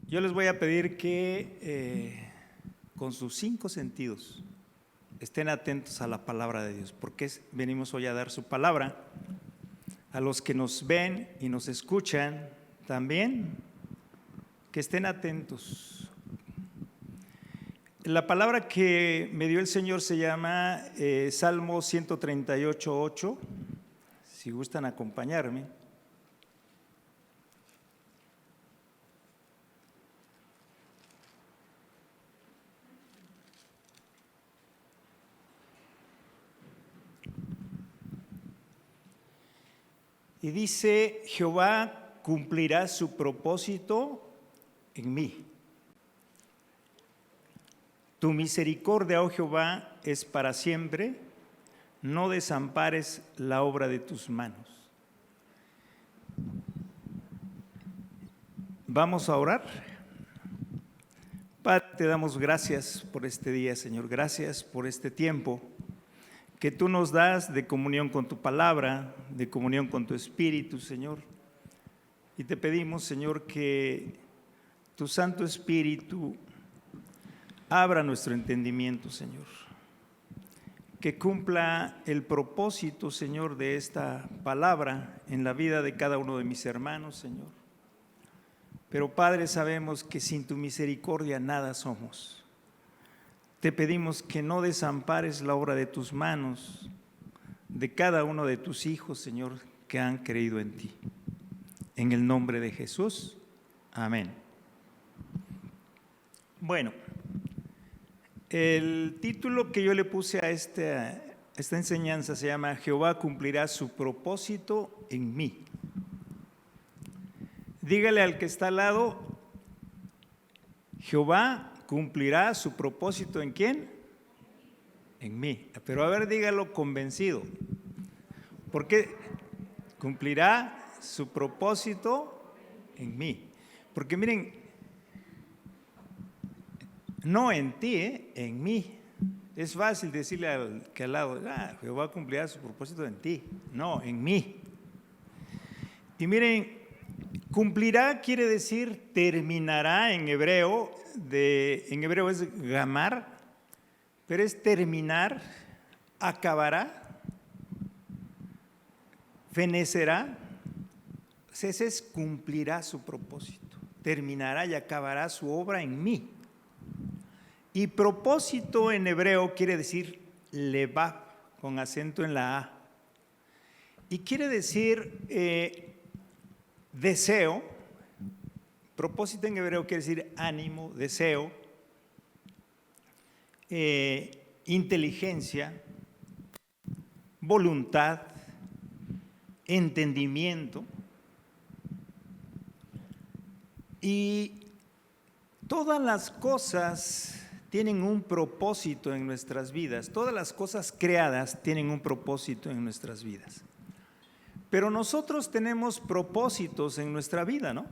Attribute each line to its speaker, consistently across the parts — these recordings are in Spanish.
Speaker 1: Yo les voy a pedir que con sus 5 sentidos estén atentos a la palabra de Dios, porque venimos hoy a dar su palabra. A los que nos ven y nos escuchan también, que estén atentos. La palabra que me dio el Señor se llama Salmo 138:8, si gustan acompañarme. Y dice: Jehová cumplirá su propósito en mí. Tu misericordia, oh Jehová, es para siempre. No desampares la obra de tus manos. Vamos a orar. Padre, te damos gracias por este día, Señor. Gracias por este tiempo que tú nos das de comunión con tu palabra, de comunión con tu Espíritu, Señor. Y te pedimos, Señor, que tu Santo Espíritu abra nuestro entendimiento, Señor. Que cumpla el propósito, Señor, de esta palabra en la vida de cada uno de mis hermanos, Señor. Pero, Padre, sabemos que sin tu misericordia nada somos. Te pedimos que no desampares la obra de tus manos, de cada uno de tus hijos, Señor, que han creído en ti. En el nombre de Jesús, amén. Bueno, el título que yo le puse a esta enseñanza se llama Jehová cumplirá su propósito en mí. Dígale al que está al lado: Jehová cumplirá su propósito ¿en quién? En mí. Pero a ver, dígalo convencido. ¿Por qué? Cumplirá su propósito en mí. Porque miren, no en ti, en mí. Es fácil decirle al que al lado: Jehová cumplirá su propósito en ti. No, en mí. Y miren, cumplirá quiere decir terminará en hebreo. En hebreo es gamar, pero es terminar, acabará, fenecerá. Ese es cumplirá su propósito, terminará y acabará su obra en mí. Y propósito en hebreo quiere decir levav, con acento en la A. Y quiere decir deseo. Propósito en hebreo quiere decir ánimo, deseo, inteligencia, voluntad, entendimiento. Y todas las cosas tienen un propósito en nuestras vidas. Todas las cosas creadas tienen un propósito en nuestras vidas. Pero nosotros tenemos propósitos en nuestra vida, ¿no?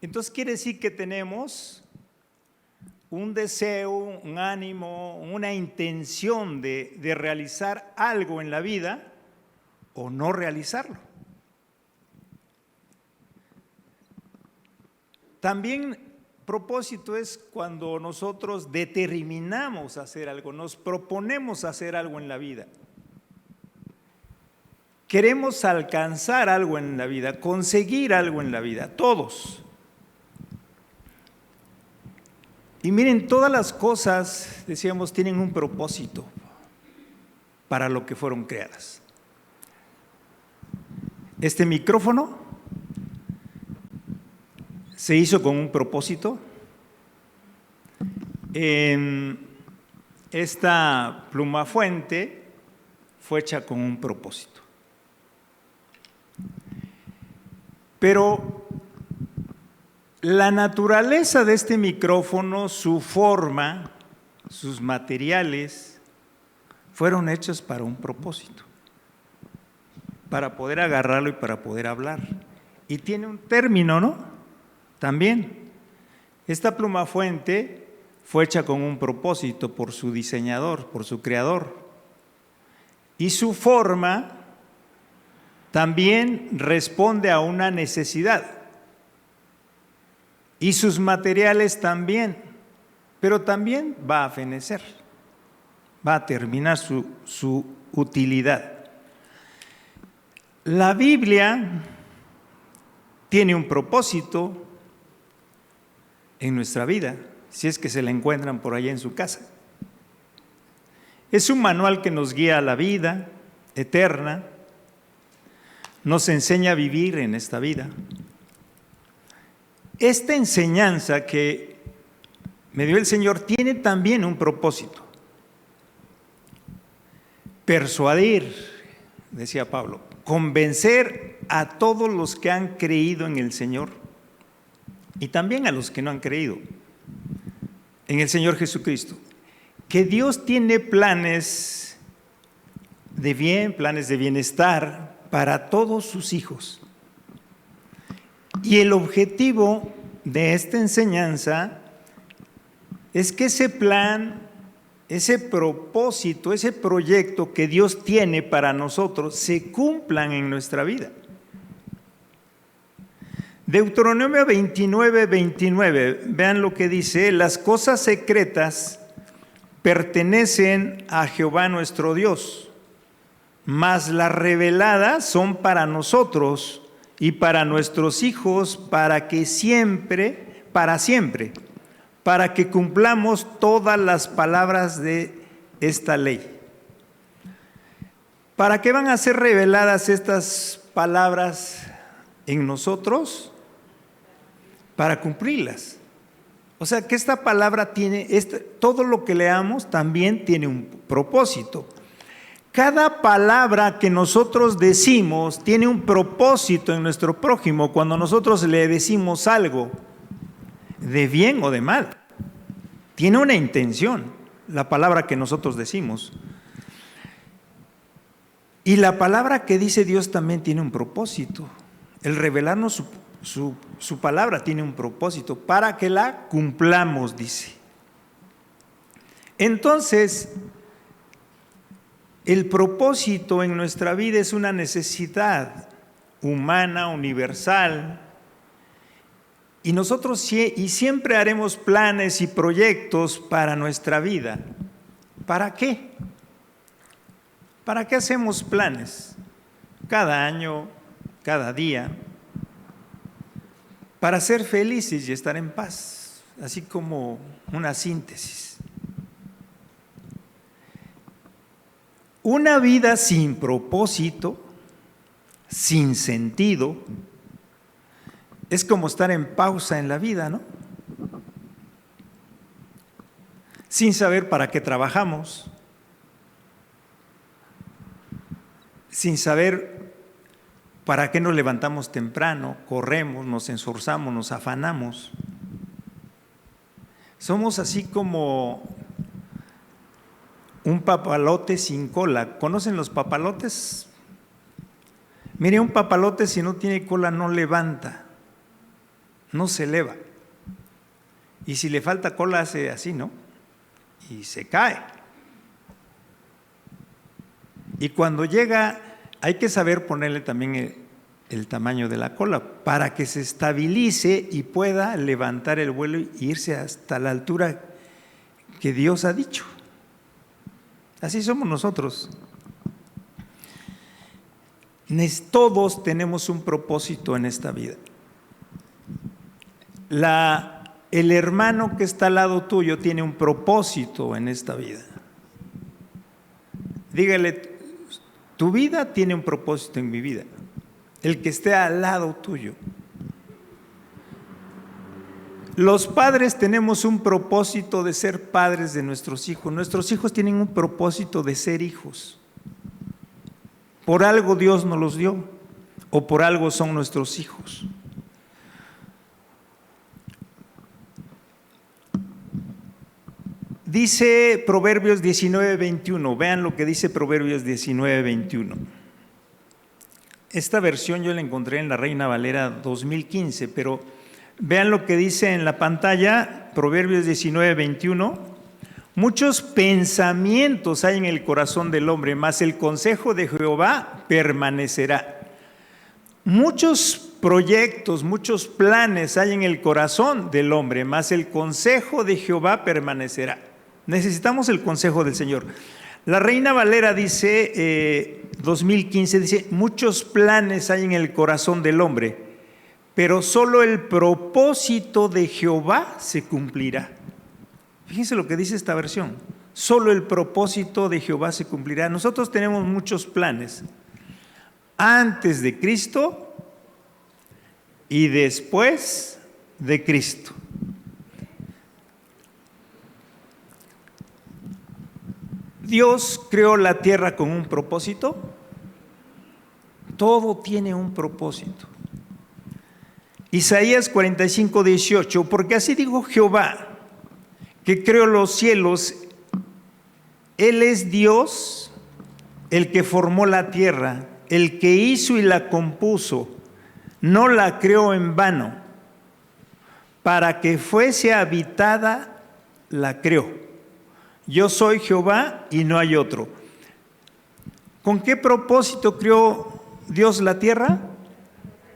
Speaker 1: Entonces quiere decir que tenemos un deseo, un ánimo, una intención de realizar algo en la vida o no realizarlo. También propósito es cuando nosotros determinamos hacer algo, nos proponemos hacer algo en la vida. Queremos alcanzar algo en la vida, conseguir algo en la vida, todos. Y miren, todas las cosas, decíamos, tienen un propósito para lo que fueron creadas. Este micrófono se hizo con un propósito. Esta pluma fuente fue hecha con un propósito. Pero la naturaleza de este micrófono, su forma, sus materiales, fueron hechos para un propósito, para poder agarrarlo y para poder hablar. Y tiene un término, ¿no? También. Esta pluma fuente fue hecha con un propósito por su diseñador, por su creador. Y su forma también responde a una necesidad. Y sus materiales también, pero también va a fenecer, va a terminar su utilidad. La Biblia tiene un propósito en nuestra vida, si es que se la encuentran por allá en su casa. Es un manual que nos guía a la vida eterna, nos enseña a vivir en esta vida. Esta enseñanza que me dio el Señor tiene también un propósito. Persuadir, decía Pablo, convencer a todos los que han creído en el Señor y también a los que no han creído en el Señor Jesucristo, que Dios tiene planes de bien, planes de bienestar para todos sus hijos. Y el objetivo de esta enseñanza es que ese plan, ese propósito, ese proyecto que Dios tiene para nosotros se cumplan en nuestra vida. Deuteronomio 29:29, vean lo que dice: las cosas secretas pertenecen a Jehová nuestro Dios, mas las reveladas son para nosotros y para nuestros hijos, para que siempre, para que cumplamos todas las palabras de esta ley. ¿Para qué van a ser reveladas estas palabras en nosotros? Para cumplirlas. O sea que esta palabra tiene, todo lo que leamos también tiene un propósito. Cada palabra que nosotros decimos tiene un propósito en nuestro prójimo cuando nosotros le decimos algo, de bien o de mal. Tiene una intención, la palabra que nosotros decimos. Y la palabra que dice Dios también tiene un propósito. El revelarnos su palabra tiene un propósito para que la cumplamos, dice. Entonces, el propósito en nuestra vida es una necesidad humana, universal, y nosotros siempre haremos planes y proyectos para nuestra vida. ¿Para qué? ¿Para qué hacemos planes? Cada año, cada día, para ser felices y estar en paz, así como una síntesis. Una vida sin propósito, sin sentido, es como estar en pausa en la vida, ¿no? Sin saber para qué trabajamos, sin saber para qué nos levantamos temprano, corremos, nos esforzamos, nos afanamos. Somos así como un papalote sin cola. ¿Conocen los papalotes? Mire, un papalote si no tiene cola no levanta, no se eleva. Y si le falta cola hace así, ¿no? Y se cae. Y cuando llega, hay que saber ponerle también el tamaño de la cola para que se estabilice y pueda levantar el vuelo e irse hasta la altura que Dios ha dicho. Así somos nosotros. Todos tenemos un propósito en esta vida. El hermano que está al lado tuyo tiene un propósito en esta vida. Dígale, tu vida tiene un propósito en mi vida. El que esté al lado tuyo. Los padres tenemos un propósito de ser padres de nuestros hijos. Nuestros hijos tienen un propósito de ser hijos. Por algo Dios nos los dio, o por algo son nuestros hijos. Dice Proverbios 19:21, vean lo que dice Proverbios 19:21. Esta versión yo la encontré en la Reina Valera 2015, pero vean lo que dice en la pantalla, Proverbios 19:21. Muchos pensamientos hay en el corazón del hombre, mas el consejo de Jehová permanecerá. Muchos proyectos, muchos planes hay en el corazón del hombre, mas el consejo de Jehová permanecerá. Necesitamos el consejo del Señor. La Reina Valera dice, 2015, dice, muchos planes hay en el corazón del hombre, pero solo el propósito de Jehová se cumplirá. Fíjense lo que dice esta versión. Solo el propósito de Jehová se cumplirá. Nosotros tenemos muchos planes. Antes de Cristo y después de Cristo. Dios creó la tierra con un propósito. Todo tiene un propósito. Isaías 45, 18, porque así dijo Jehová, que creó los cielos. Él es Dios, el que formó la tierra, el que hizo y la compuso. No la creó en vano. Para que fuese habitada, la creó. Yo soy Jehová y no hay otro. ¿Con qué propósito creó Dios la tierra?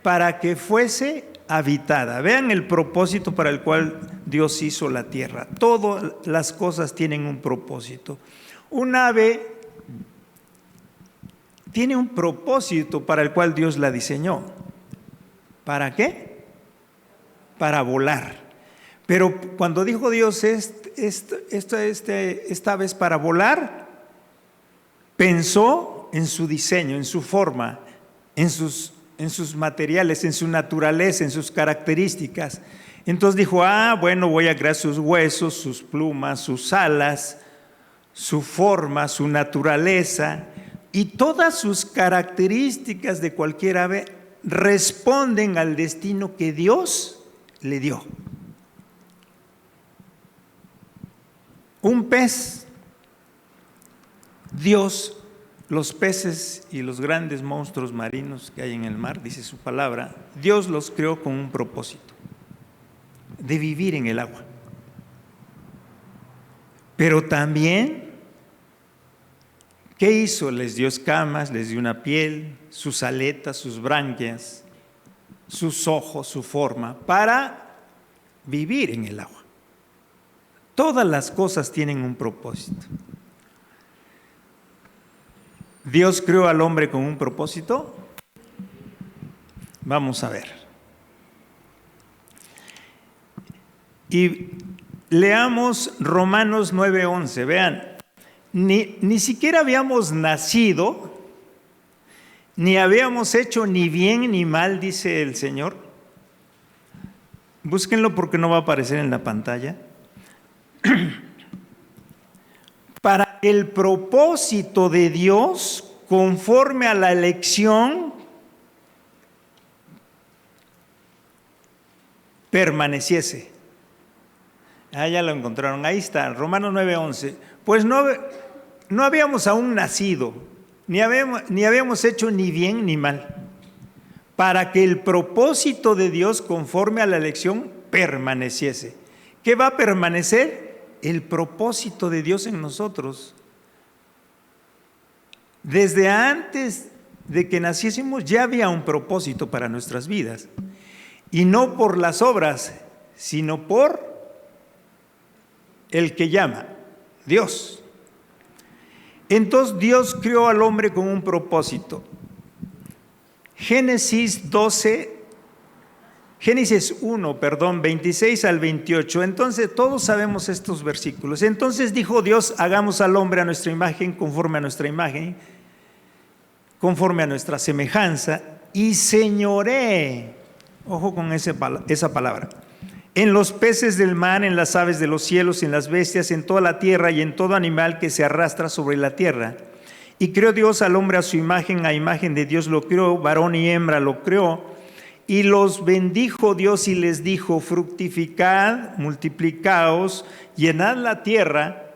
Speaker 1: Para que fuese habitada. Vean el propósito para el cual Dios hizo la tierra. Todas las cosas tienen un propósito. Un ave tiene un propósito para el cual Dios la diseñó. ¿Para qué? Para volar. Pero cuando dijo Dios esta vez para volar, pensó en su diseño, en su forma, en sus materiales, en su naturaleza, en sus características. Entonces dijo, bueno, voy a crear sus huesos, sus plumas, sus alas, su forma, su naturaleza, y todas sus características de cualquier ave responden al destino que Dios le dio. Un pez, Dios, los peces y los grandes monstruos marinos que hay en el mar, dice su palabra, Dios los creó con un propósito, de vivir en el agua. Pero también, ¿qué hizo? Les dio escamas, les dio una piel, sus aletas, sus branquias, sus ojos, su forma, para vivir en el agua. Todas las cosas tienen un propósito. ¿Dios creó al hombre con un propósito? Vamos a ver. Y leamos Romanos 9:11. Vean, ni siquiera habíamos nacido, ni habíamos hecho ni bien ni mal, dice el Señor. Búsquenlo porque no va a aparecer en la pantalla. Para el propósito de Dios, conforme a la elección, permaneciese. Ya lo encontraron, ahí está, Romanos 9:11. Pues no habíamos aún nacido, ni habíamos hecho ni bien ni mal, para que el propósito de Dios, conforme a la elección, permaneciese. ¿Qué va a permanecer? El propósito de Dios en nosotros. Desde antes de que naciésemos ya había un propósito para nuestras vidas. Y no por las obras, sino por el que llama, Dios. Entonces Dios creó al hombre con un propósito. Génesis 1, 26 al 28. Entonces todos sabemos estos versículos. Entonces dijo Dios, hagamos al hombre a nuestra imagen, conforme a nuestra imagen, conforme a nuestra semejanza, y señoree, ojo con esa palabra, en los peces del mar, en las aves de los cielos, en las bestias, en toda la tierra y en todo animal que se arrastra sobre la tierra. Y creó Dios al hombre a su imagen, a imagen de Dios lo creó, varón y hembra lo creó. Y los bendijo Dios y les dijo, fructificad, multiplicaos, llenad la tierra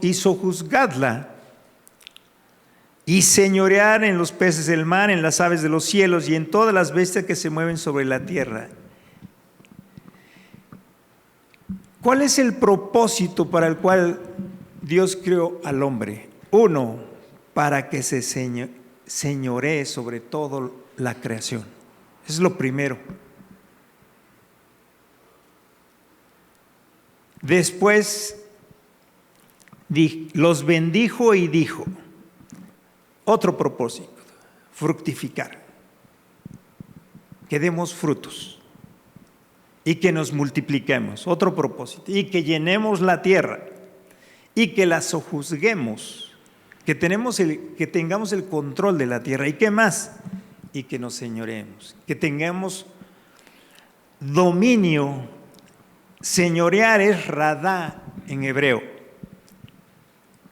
Speaker 1: y sojuzgadla, y señorear en los peces del mar, en las aves de los cielos y en todas las bestias que se mueven sobre la tierra. ¿Cuál es el propósito para el cual Dios creó al hombre? 1, para que se señoree sobre todo la creación. Es lo primero. Después los bendijo y dijo, otro propósito, fructificar, que demos frutos y que nos multipliquemos, otro propósito, y que llenemos la tierra y que la sojuzguemos, que tengamos el control de la tierra. ¿Y qué más? Y que nos señoreemos, que tengamos dominio. Señorear es radá en hebreo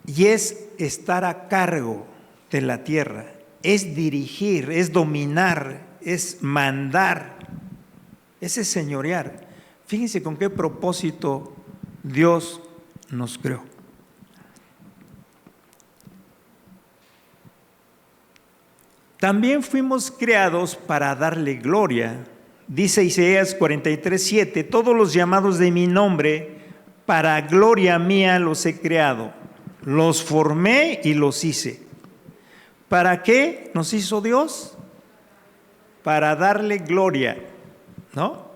Speaker 1: y es estar a cargo de la tierra, es dirigir, es dominar, es mandar, ese es señorear. Fíjense con qué propósito Dios nos creó. También fuimos creados para darle gloria. Dice Isaías 43:7, todos los llamados de mi nombre, para gloria mía los he creado, los formé y los hice. ¿Para qué nos hizo Dios? Para darle gloria, ¿no?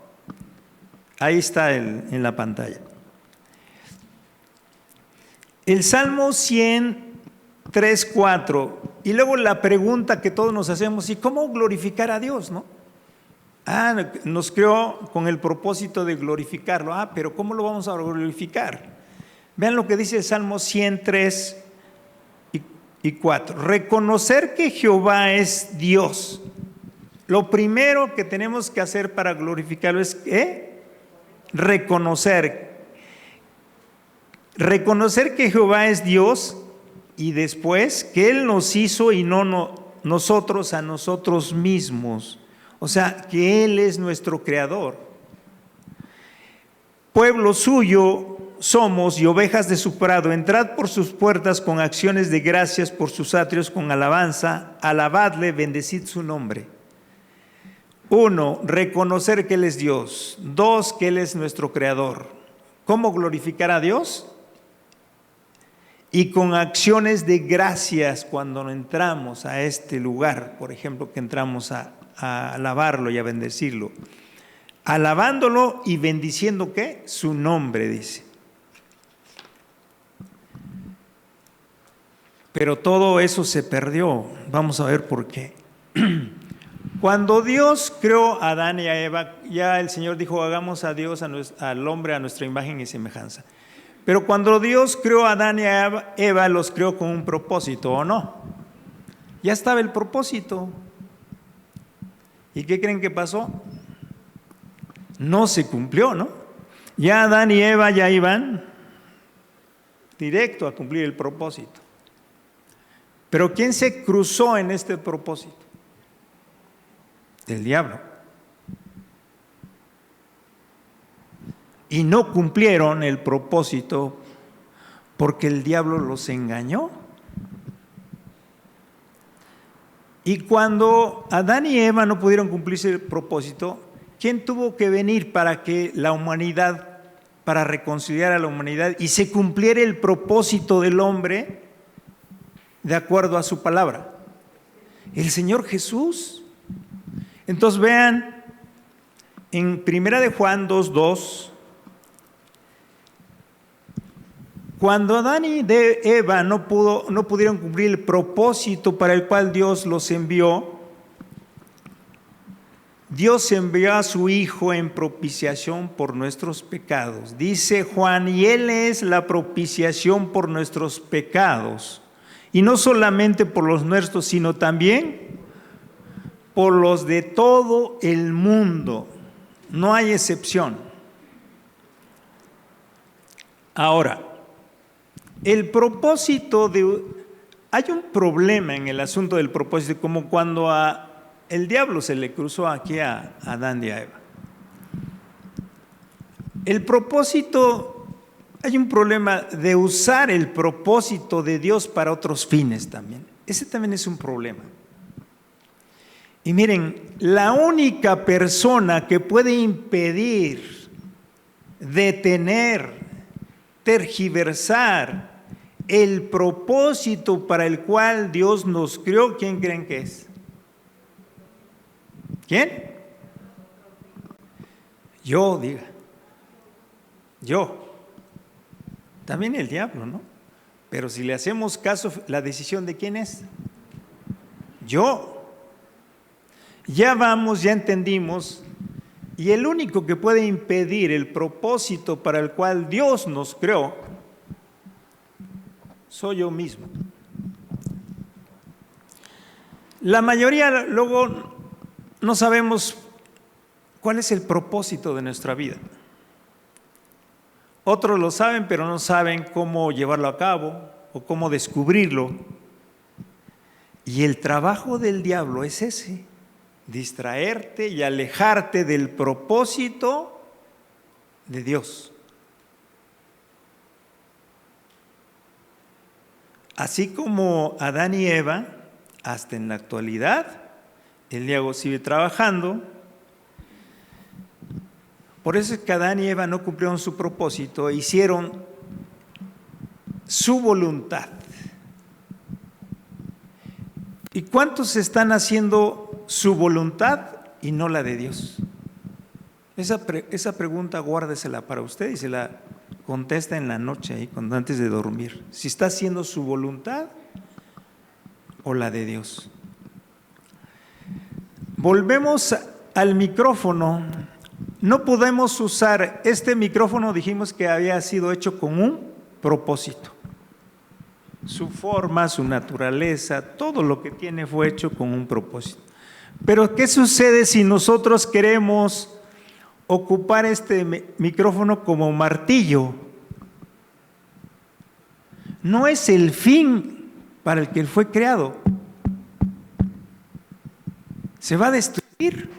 Speaker 1: Ahí está en la pantalla. El Salmo 103:4, y luego la pregunta que todos nos hacemos, ¿y cómo glorificar a Dios, no? Nos creó con el propósito de glorificarlo. Pero ¿cómo lo vamos a glorificar? Vean lo que dice el Salmo 103:4. Reconocer que Jehová es Dios. Lo primero que tenemos que hacer para glorificarlo es reconocer. Reconocer que Jehová es Dios y después que Él nos hizo y no nosotros a nosotros mismos. O sea, que Él es nuestro creador. Pueblo suyo somos y ovejas de su prado. Entrad por sus puertas con acciones de gracias, por sus atrios con alabanza. Alabadle, bendecid su nombre. 1, reconocer que Él es Dios. 2, que Él es nuestro creador. ¿Cómo glorificar a Dios? Y con acciones de gracias cuando entramos a este lugar. Por ejemplo, que entramos a alabarlo y a bendecirlo, alabándolo y bendiciendo ¿qué? Su nombre, dice. Pero todo eso se perdió. Vamos a ver por qué. Cuando Dios creó a Adán y a Eva, ya el Señor dijo, hagamos a Dios, al hombre a nuestra imagen y semejanza. Pero cuando Dios creó a Adán y a Eva, los creó con un propósito, ¿o no? Ya estaba el propósito. ¿Y qué creen que pasó? No se cumplió, ¿no? Ya Adán y Eva ya iban directo a cumplir el propósito. Pero ¿quién se cruzó en este propósito? El diablo. Y no cumplieron el propósito porque el diablo los engañó. Y cuando Adán y Eva no pudieron cumplirse el propósito, ¿quién tuvo que venir para que la humanidad, para reconciliar a la humanidad y se cumpliera el propósito del hombre de acuerdo a su palabra? El Señor Jesús. Entonces vean, en 1 de Juan 2:2, cuando Adán y Eva no pudieron cumplir el propósito para el cual Dios los envió, Dios envió a su Hijo en propiciación por nuestros pecados. Dice Juan, y Él es la propiciación por nuestros pecados. Y no solamente por los nuestros, sino también por los de todo el mundo. No hay excepción. Ahora, el propósito hay un problema en el asunto del propósito, como cuando el diablo se le cruzó aquí a Adán y a Eva. El propósito, hay un problema de usar el propósito de Dios para otros fines también. Ese también es un problema. Y miren, la única persona que puede impedir, detener, tergiversar el propósito para el cual Dios nos creó, ¿quién creen que es? ¿Quién? Yo, diga. Yo. También el diablo, ¿no? Pero si le hacemos caso, ¿la decisión de quién es? Yo. Ya vamos, ya entendimos, y el único que puede impedir el propósito para el cual Dios nos creó, soy yo mismo. La mayoría luego no sabemos cuál es el propósito de nuestra vida. Otros lo saben, pero no saben cómo llevarlo a cabo o cómo descubrirlo. Y el trabajo del diablo es ese: distraerte y alejarte del propósito de Dios. Así como Adán y Eva, hasta en la actualidad, el diablo sigue trabajando. Por eso es que Adán y Eva no cumplieron su propósito, hicieron su voluntad. ¿Y cuántos están haciendo su voluntad y no la de Dios? Esa pregunta guárdesela para usted y se la contesta en la noche, ahí, antes de dormir. Si está haciendo su voluntad o la de Dios. Volvemos al micrófono. No podemos usar este micrófono, dijimos que había sido hecho con un propósito. Su forma, su naturaleza, todo lo que tiene fue hecho con un propósito. Pero ¿qué sucede si nosotros queremos ocupar este micrófono como martillo? No es el fin para el que él fue creado. Se va a destruir.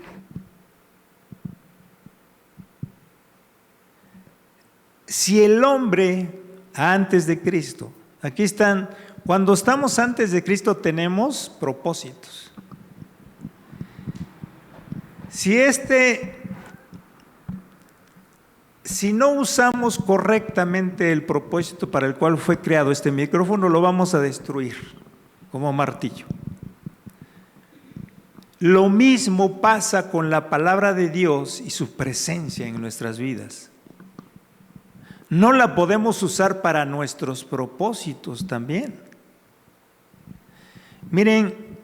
Speaker 1: Si el hombre antes de Cristo, aquí están, cuando estamos antes de Cristo tenemos propósitos. Si no usamos correctamente el propósito para el cual fue creado este micrófono, lo vamos a destruir como martillo. Lo mismo pasa con la palabra de Dios y su presencia en nuestras vidas. No la podemos usar para nuestros propósitos también. Miren,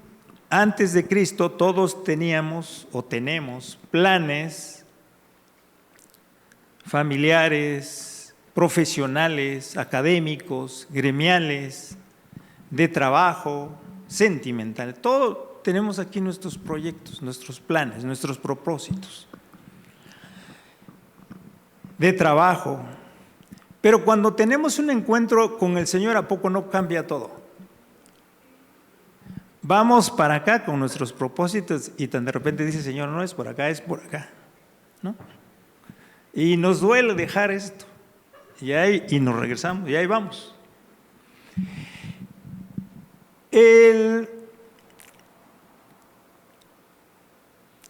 Speaker 1: antes de Cristo todos teníamos o tenemos planes familiares, profesionales, académicos, gremiales, de trabajo, sentimental. Todo tenemos aquí nuestros proyectos, nuestros planes, nuestros propósitos de trabajo. Pero cuando tenemos un encuentro con el Señor, ¿a poco no cambia todo? Vamos para acá con nuestros propósitos y de repente dice, Señor, no es por acá, es por acá, ¿no? Y nos duele dejar esto. Y nos regresamos, y ahí vamos.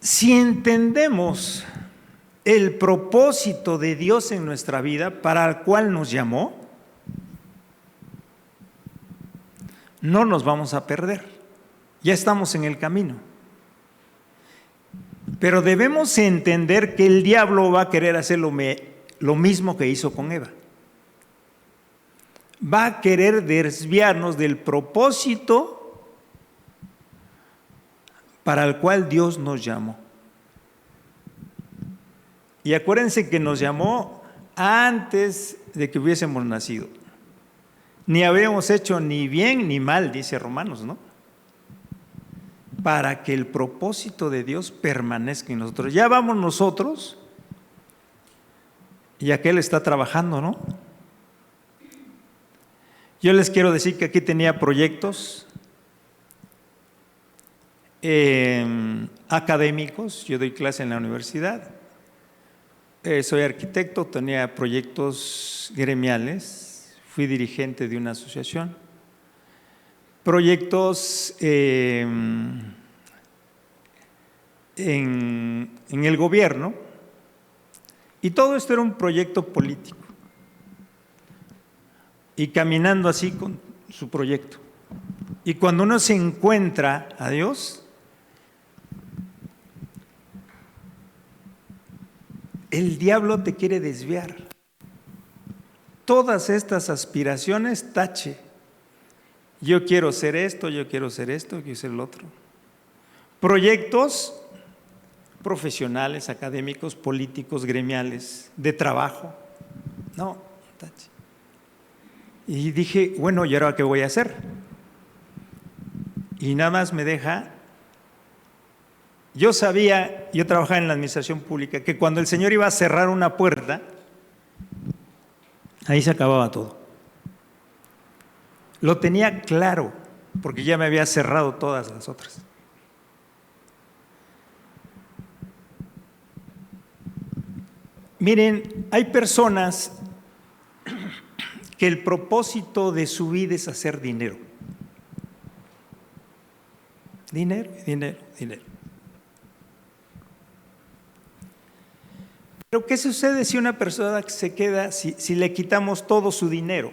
Speaker 1: Si entendemos el propósito de Dios en nuestra vida, para el cual nos llamó, no nos vamos a perder. Ya estamos en el camino. Pero debemos entender que el diablo va a querer hacer lo mismo que hizo con Eva. Va a querer desviarnos del propósito para el cual Dios nos llamó. Y acuérdense que nos llamó antes de que hubiésemos nacido. Ni habíamos hecho ni bien ni mal, dice Romanos, ¿no? Para que el propósito de Dios permanezca en nosotros. Ya vamos nosotros y aquel está trabajando, ¿no? Yo les quiero decir que aquí tenía proyectos académicos. Yo doy clase en la universidad. Soy arquitecto, tenía proyectos gremiales, fui dirigente de una asociación, proyectos en el gobierno, y todo esto era un proyecto político, y caminando así con su proyecto. Y cuando uno se encuentra a Dios, El diablo te quiere desviar. Todas estas aspiraciones, tache. Yo quiero ser esto, yo quiero ser esto, yo quiero ser el otro. Proyectos profesionales, académicos, políticos, gremiales, de trabajo. No, tache. Y dije, bueno, ¿y ahora qué voy a hacer? Y nada más me deja. Yo sabía, yo trabajaba en la administración pública, que cuando el Señor iba a cerrar una puerta, ahí se acababa todo. Lo tenía claro, porque ya me había cerrado todas las otras. Miren, hay personas que el propósito de su vida es hacer dinero. Dinero, dinero, dinero. Pero ¿qué sucede si una persona se queda, si le quitamos todo su dinero?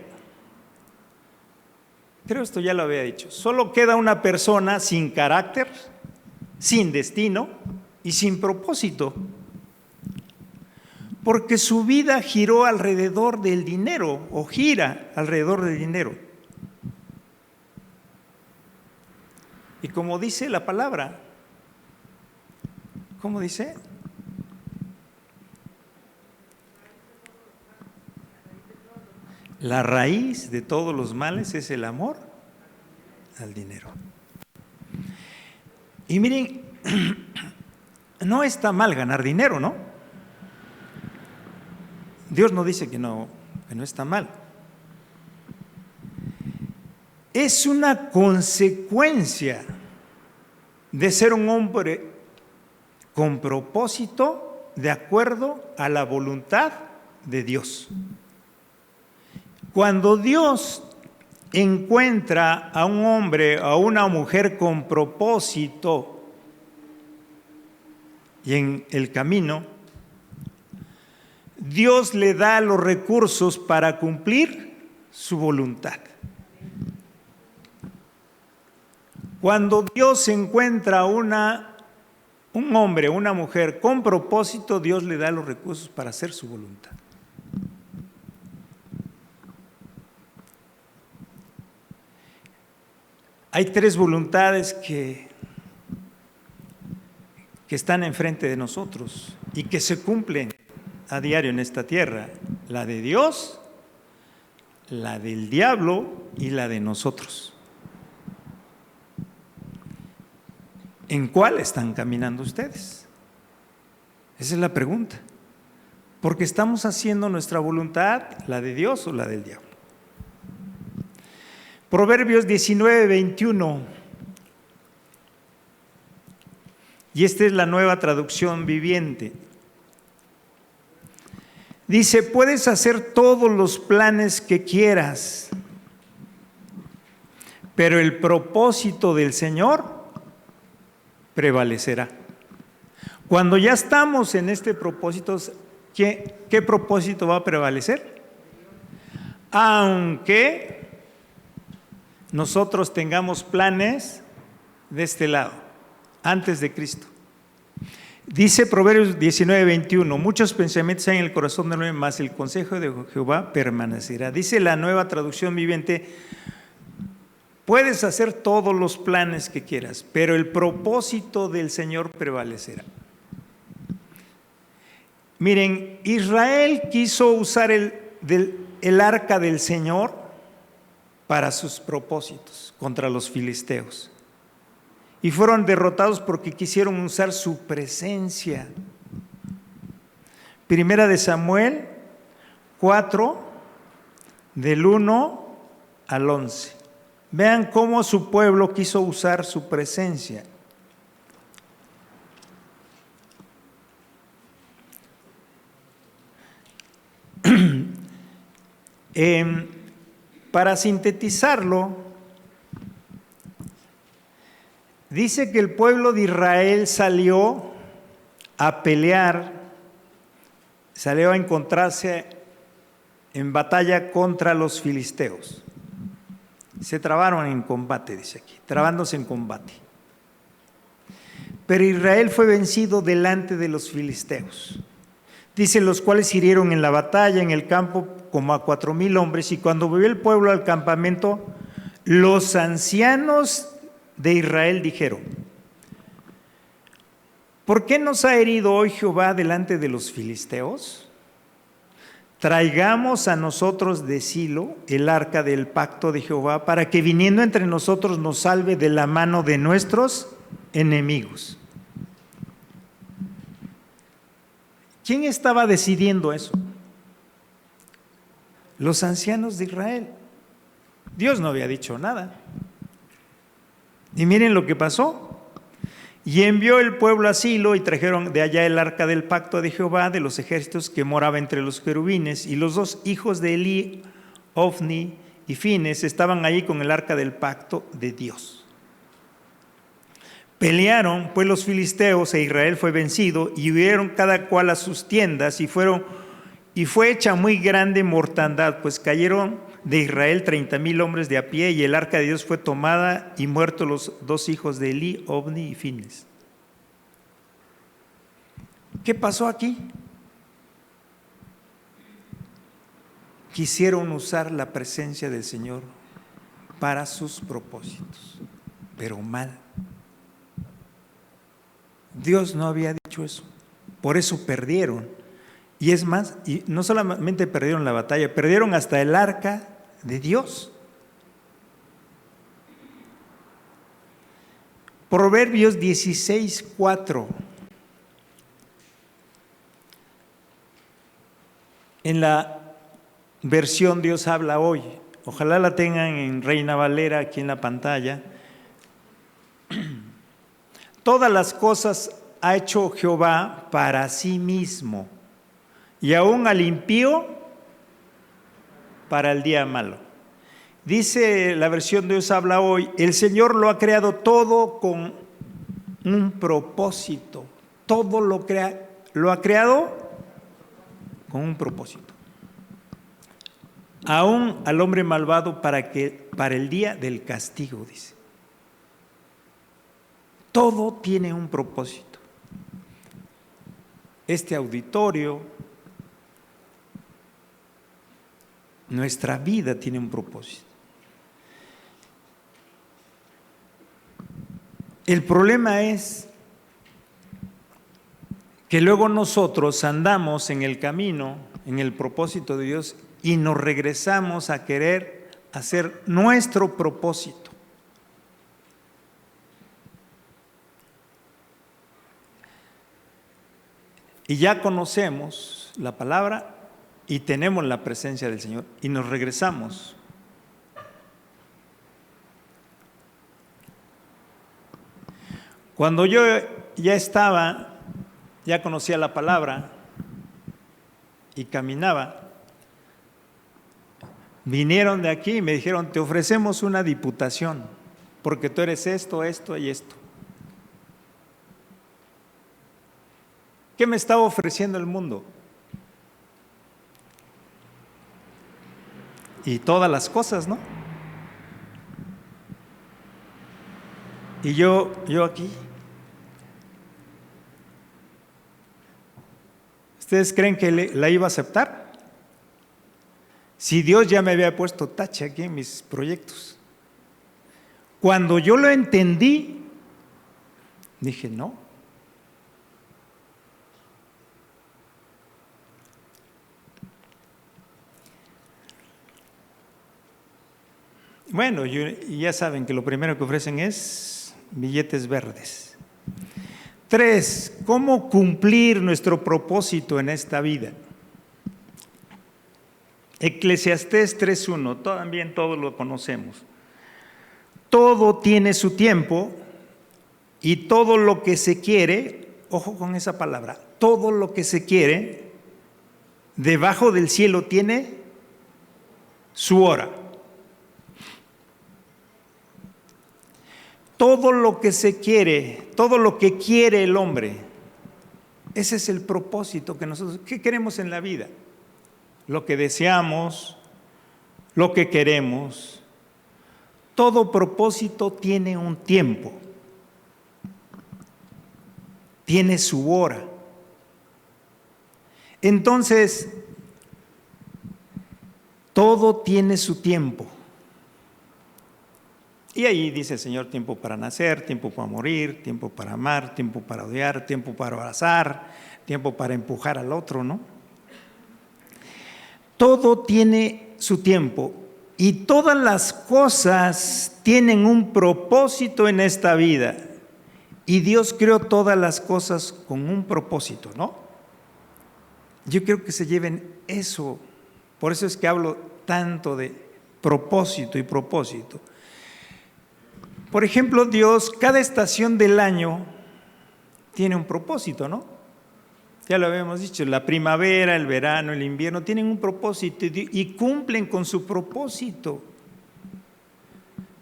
Speaker 1: Creo esto ya lo había dicho. Solo queda una persona sin carácter, sin destino y sin propósito. Porque su vida giró alrededor del dinero o gira alrededor del dinero. Y como dice la palabra, ¿cómo dice? La raíz de todos los males es el amor al dinero. Y miren, no está mal ganar dinero, ¿no? Dios no dice que no está mal. Es una consecuencia de ser un hombre con propósito de acuerdo a la voluntad de Dios. Cuando Dios encuentra a un hombre o a una mujer con propósito y en el camino, Dios le da los recursos para cumplir su voluntad. Cuando Dios encuentra a un hombre o una mujer con propósito, Dios le da los recursos para hacer su voluntad. Hay tres voluntades que están enfrente de nosotros y que se cumplen a diario en esta tierra: la de Dios, la del diablo y la de nosotros. ¿En cuál están caminando ustedes? Esa es la pregunta. Porque estamos haciendo nuestra voluntad, la de Dios o la del diablo. Proverbios 19:21. Y esta es la Nueva Traducción Viviente. Dice: puedes hacer todos los planes que quieras, pero el propósito del Señor prevalecerá. Cuando ya estamos en este propósito, ¿qué propósito va a prevalecer? Aunque nosotros tengamos planes de este lado, antes de Cristo. Dice Proverbios 19:21, muchos pensamientos hay en el corazón del hombre, mas el consejo de Jehová permanecerá. Dice la Nueva Traducción Viviente: puedes hacer todos los planes que quieras, pero el propósito del Señor prevalecerá. Miren, Israel quiso usar el arca del Señor para sus propósitos contra los filisteos. Y fueron derrotados porque quisieron usar su presencia. Primera de Samuel 4, del 1 al 11. Vean cómo su pueblo quiso usar su presencia. Para sintetizarlo, dice que el pueblo de Israel salió a pelear, salió a encontrarse en batalla contra los filisteos. Se trabaron en combate, dice aquí, trabándose en combate. Pero Israel fue vencido delante de los filisteos. Dice, los cuales hirieron en la batalla en el campo como a 4,000 hombres, y cuando volvió el pueblo al campamento, los ancianos de Israel dijeron: ¿por qué nos ha herido hoy Jehová delante de los filisteos? Traigamos a nosotros de Silo el arca del pacto de Jehová, para que viniendo entre nosotros nos salve de la mano de nuestros enemigos. ¿Quién estaba decidiendo eso? Los ancianos de Israel. Dios no había dicho nada. Y miren lo que pasó. Y envió el pueblo a Silo, y trajeron de allá el arca del pacto de Jehová de los ejércitos, que moraba entre los querubines. Y los 2 hijos de Elí, Ofni y Fines, estaban allí con el arca del pacto de Dios. Pelearon pues los filisteos, e Israel fue vencido, y huyeron cada cual a sus tiendas, y fue hecha muy grande mortandad, pues cayeron de Israel 30,000 hombres de a pie, y el arca de Dios fue tomada, y muertos los 2 hijos de Elí, Ofni y Fines. ¿Qué pasó aquí? Quisieron usar la presencia del Señor para sus propósitos, pero mal. Dios no había dicho eso, por eso perdieron. Y es más, y no solamente perdieron la batalla, perdieron hasta el arca de Dios. Proverbios 16:4. En la versión Dios habla hoy, ojalá la tengan en Reina Valera aquí en la pantalla. Todas las cosas ha hecho Jehová para sí mismo, y aún al impío para el día malo. Dice la versión Dios habla hoy, el Señor lo ha creado todo con un propósito. Todo lo ha creado con un propósito. Aún al hombre malvado para el día del castigo, dice. Todo tiene un propósito. Este auditorio, nuestra vida tiene un propósito. El problema es que luego nosotros andamos en el camino, en el propósito de Dios, y nos regresamos a querer hacer nuestro propósito. Y ya conocemos la palabra y tenemos la presencia del Señor y nos regresamos. Cuando yo ya conocía la palabra y caminaba, vinieron de aquí y me dijeron, te ofrecemos una diputación, porque tú eres esto, esto y esto. ¿Qué me estaba ofreciendo el mundo? Y todas las cosas, ¿no? Y yo aquí. ¿Ustedes creen que la iba a aceptar? Si Dios ya me había puesto tache aquí en mis proyectos. Cuando yo lo entendí, dije, no. Bueno, ya saben que lo primero que ofrecen es billetes verdes. 3, ¿cómo cumplir nuestro propósito en esta vida? Eclesiastés 3:1, también todos lo conocemos. Todo tiene su tiempo y todo lo que se quiere, ojo con esa palabra, todo lo que se quiere debajo del cielo tiene su hora. Todo lo que se quiere, todo lo que quiere el hombre, ese es el propósito que nosotros, ¿qué queremos en la vida? Lo que deseamos, lo que queremos. Todo propósito tiene un tiempo, tiene su hora. Entonces, todo tiene su tiempo. Y ahí dice el Señor: tiempo para nacer, tiempo para morir, tiempo para amar, tiempo para odiar, tiempo para abrazar, tiempo para empujar al otro, ¿no? Todo tiene su tiempo y todas las cosas tienen un propósito en esta vida. Y Dios creó todas las cosas con un propósito, ¿no? Yo quiero que se lleven eso. Por eso es que hablo tanto de propósito y propósito. Por ejemplo, Dios, cada estación del año tiene un propósito, ¿no? Ya lo habíamos dicho, la primavera, el verano, el invierno tienen un propósito y cumplen con su propósito.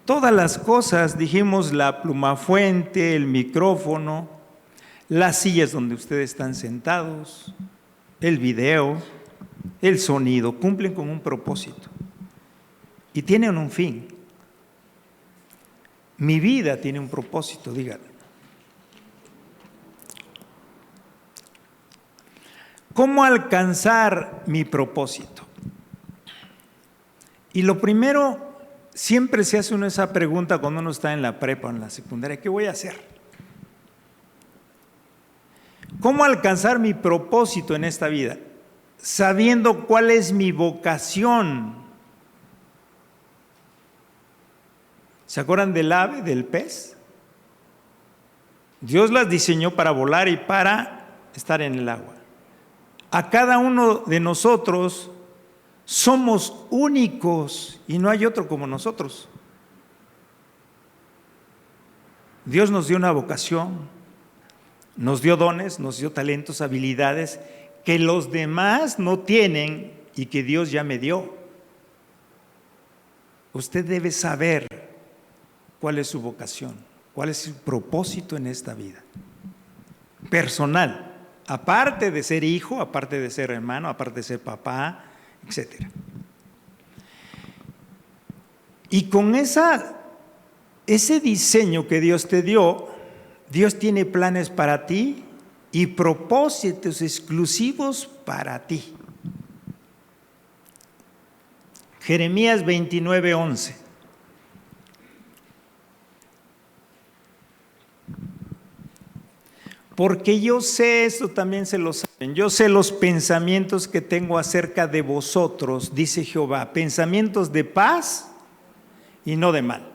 Speaker 1: Todas las cosas, dijimos, la plumafuente, el micrófono, las sillas donde ustedes están sentados, el video, el sonido, cumplen con un propósito y tienen un fin. Mi vida tiene un propósito, díganlo. ¿Cómo alcanzar mi propósito? Y lo primero, siempre se hace uno esa pregunta cuando uno está en la prepa o en la secundaria: ¿qué voy a hacer? ¿Cómo alcanzar mi propósito en esta vida? Sabiendo cuál es mi vocación. ¿Se acuerdan del ave, del pez? Dios las diseñó para volar y para estar en el agua. A cada uno de nosotros somos únicos y no hay otro como nosotros. Dios nos dio una vocación, nos dio dones, nos dio talentos, habilidades que los demás no tienen y que Dios ya me dio. Usted debe saber cuál es su vocación, cuál es su propósito en esta vida. Personal. Aparte de ser hijo, aparte de ser hermano, aparte de ser papá, etc. Y con ese diseño que Dios te dio, Dios tiene planes para ti y propósitos exclusivos para ti. Jeremías 29:11. Porque yo sé, esto también se lo saben, yo sé los pensamientos que tengo acerca de vosotros, dice Jehová, pensamientos de paz y no de mal,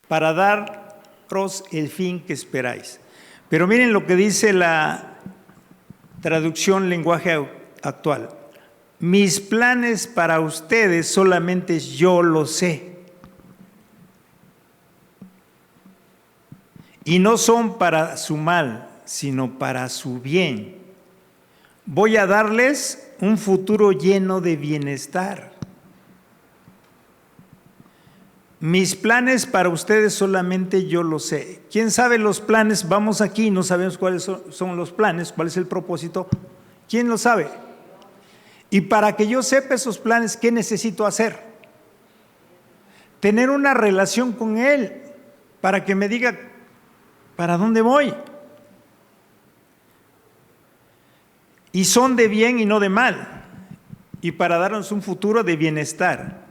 Speaker 1: para daros el fin que esperáis. Pero miren lo que dice la traducción lenguaje actual: mis planes para ustedes solamente yo los sé. Y no son para su mal, sino para su bien. Voy a darles un futuro lleno de bienestar. Mis planes para ustedes solamente yo los sé. ¿Quién sabe los planes? Vamos aquí, no sabemos cuáles son los planes, cuál es el propósito. ¿Quién lo sabe? Y para que yo sepa esos planes, ¿qué necesito hacer? Tener una relación con Él para que me diga para dónde voy. Y son de bien y no de mal, y para darnos un futuro de bienestar.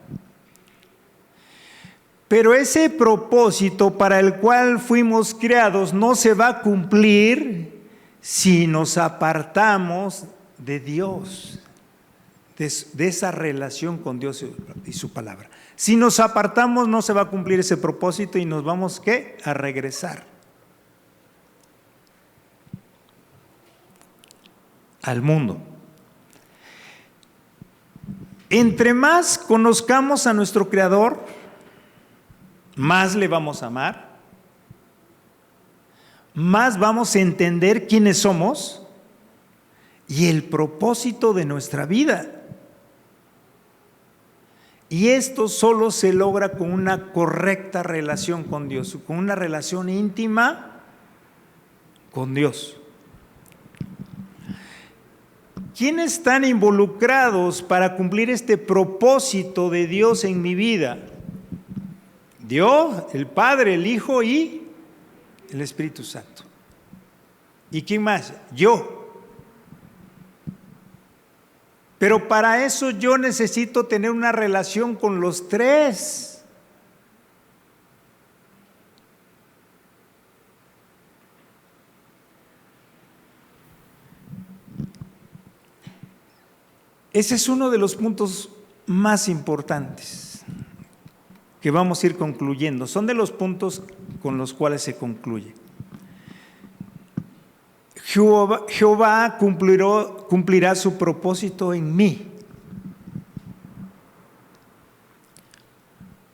Speaker 1: Pero ese propósito para el cual fuimos creados no se va a cumplir si nos apartamos de Dios, de esa relación con Dios y su palabra. Si nos apartamos, no se va a cumplir ese propósito y nos vamos, ¿qué? A regresar al mundo. Entre más conozcamos a nuestro Creador, más le vamos a amar, más vamos a entender quiénes somos y el propósito de nuestra vida. Y esto solo se logra con una correcta relación con Dios, con una relación íntima con Dios. ¿Quiénes están involucrados para cumplir este propósito de Dios en mi vida? Dios, el Padre, el Hijo y el Espíritu Santo. ¿Y quién más? Yo. Pero para eso yo necesito tener una relación con los tres. Ese es uno de los puntos más importantes que vamos a ir concluyendo. Son de los puntos con los cuales se concluye. Jehová cumplirá su propósito en mí.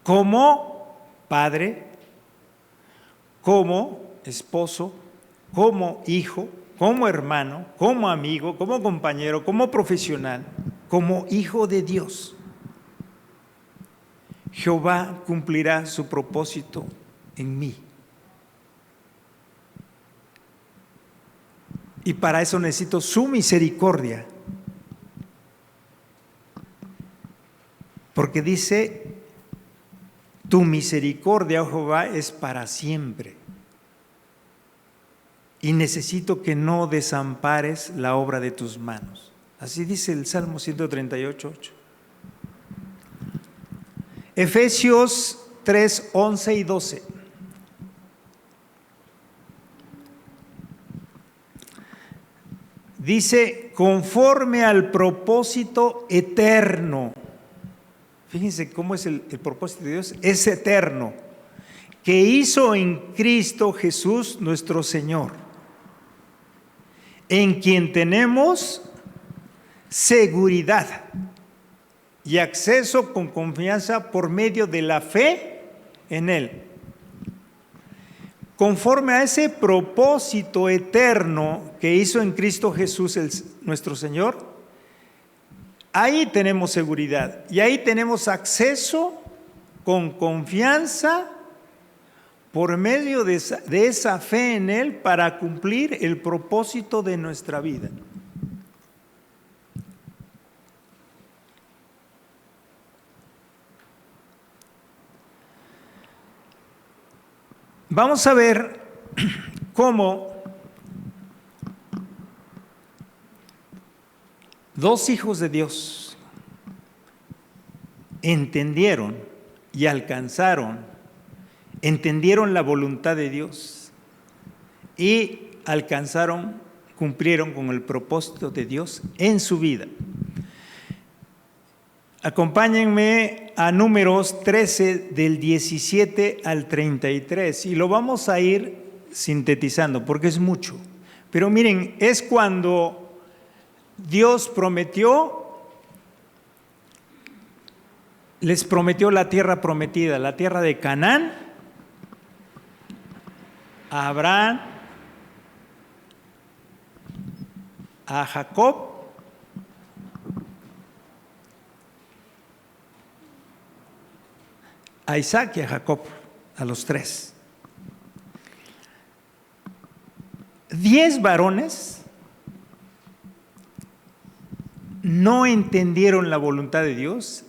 Speaker 1: Como padre, como esposo, como hijo, como hermano, como amigo, como compañero, como profesional, como hijo de Dios. Jehová cumplirá su propósito en mí. Y para eso necesito su misericordia. Porque dice, tu misericordia, oh Jehová, es para siempre. Y necesito que no desampares la obra de tus manos. Así dice el Salmo 138:8. Efesios 3:11 y 12. Dice, conforme al propósito eterno. Fíjense cómo es el propósito de Dios, es eterno, que hizo en Cristo Jesús nuestro Señor, en quien tenemos seguridad y acceso con confianza por medio de la fe en Él. Conforme a ese propósito eterno que hizo en Cristo Jesús nuestro Señor, ahí tenemos seguridad y ahí tenemos acceso con confianza por medio de esa fe en Él para cumplir el propósito de nuestra vida. Vamos a ver cómo dos hijos de Dios entendieron y entendieron la voluntad de Dios y cumplieron con el propósito de Dios en su vida. Acompáñenme a Números 13 del 17 al 33 y lo vamos a ir sintetizando porque es mucho. Pero miren, es cuando Dios les prometió la tierra prometida, la tierra de Canaán, a Abraham, a Jacob, a Isaac y a Jacob, a los tres. 10 varones no entendieron la voluntad de Dios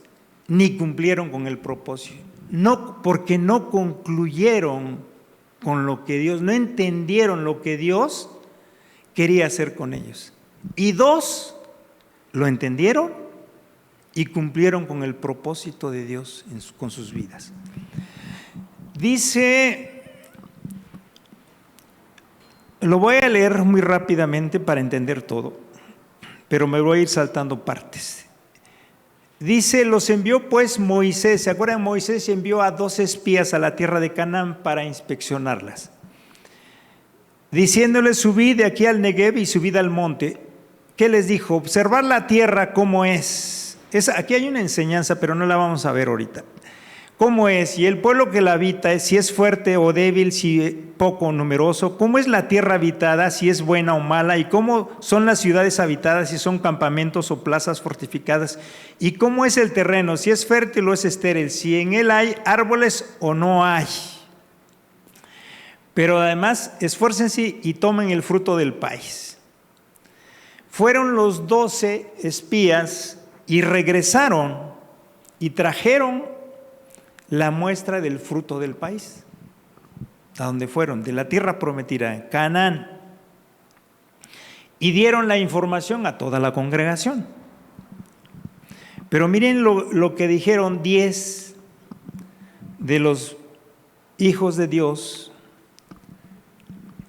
Speaker 1: ni cumplieron con el propósito. No, porque no concluyeron con lo que Dios, no entendieron lo que Dios quería hacer con ellos. Y 2 lo entendieron y cumplieron con el propósito de Dios con sus vidas. Dice, lo voy a leer muy rápidamente para entender todo, pero me voy a ir saltando partes. Dice, los envió pues Moisés. ¿Se acuerdan? Moisés envió a 2 espías a la tierra de Canaán para inspeccionarlas, diciéndoles, subid de aquí al Negev y subid al monte. ¿Qué les dijo? Observar la tierra cómo es. Aquí hay una enseñanza, pero no la vamos a ver ahorita. ¿Cómo es? Y el pueblo que la habita, si es fuerte o débil, si poco o numeroso. ¿Cómo es la tierra habitada, si es buena o mala? ¿Y cómo son las ciudades habitadas, si son campamentos o plazas fortificadas? ¿Y cómo es el terreno, si es fértil o es estéril? ¿Si en él hay árboles o no hay? Pero además, esfuércense y tomen el fruto del país. Fueron los 12 espías y regresaron y trajeron la muestra del fruto del país, a donde fueron, de la tierra prometida, Canaán, y dieron la información a toda la congregación. Pero miren lo que dijeron 10 de los hijos de Dios.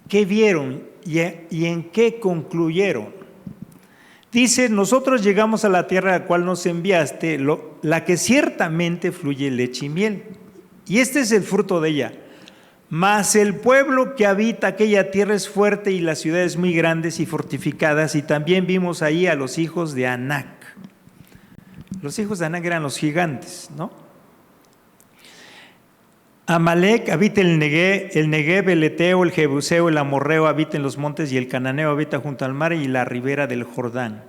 Speaker 1: ¿Qué vieron y en qué concluyeron? Dice, nosotros llegamos a la tierra a la cual nos enviaste, la que ciertamente fluye leche y miel. Y este es el fruto de ella. Mas el pueblo que habita aquella tierra es fuerte y las ciudades muy grandes y fortificadas. Y también vimos ahí a los hijos de Anac. Los hijos de Anac eran los gigantes, ¿no? Amalek habita el Negev, el Eteo, el Jebuseo, el Amorreo habita en los montes y el Cananeo habita junto al mar y la ribera del Jordán.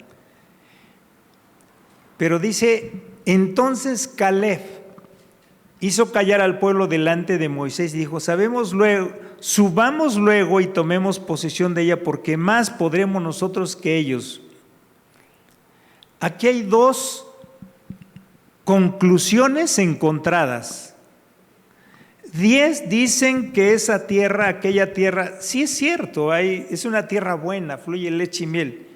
Speaker 1: Pero dice, entonces Caleb hizo callar al pueblo delante de Moisés y dijo, subamos luego y tomemos posesión de ella porque más podremos nosotros que ellos. Aquí hay dos conclusiones encontradas. 10 dicen que esa tierra, aquella tierra, sí es cierto, es una tierra buena, fluye leche y miel.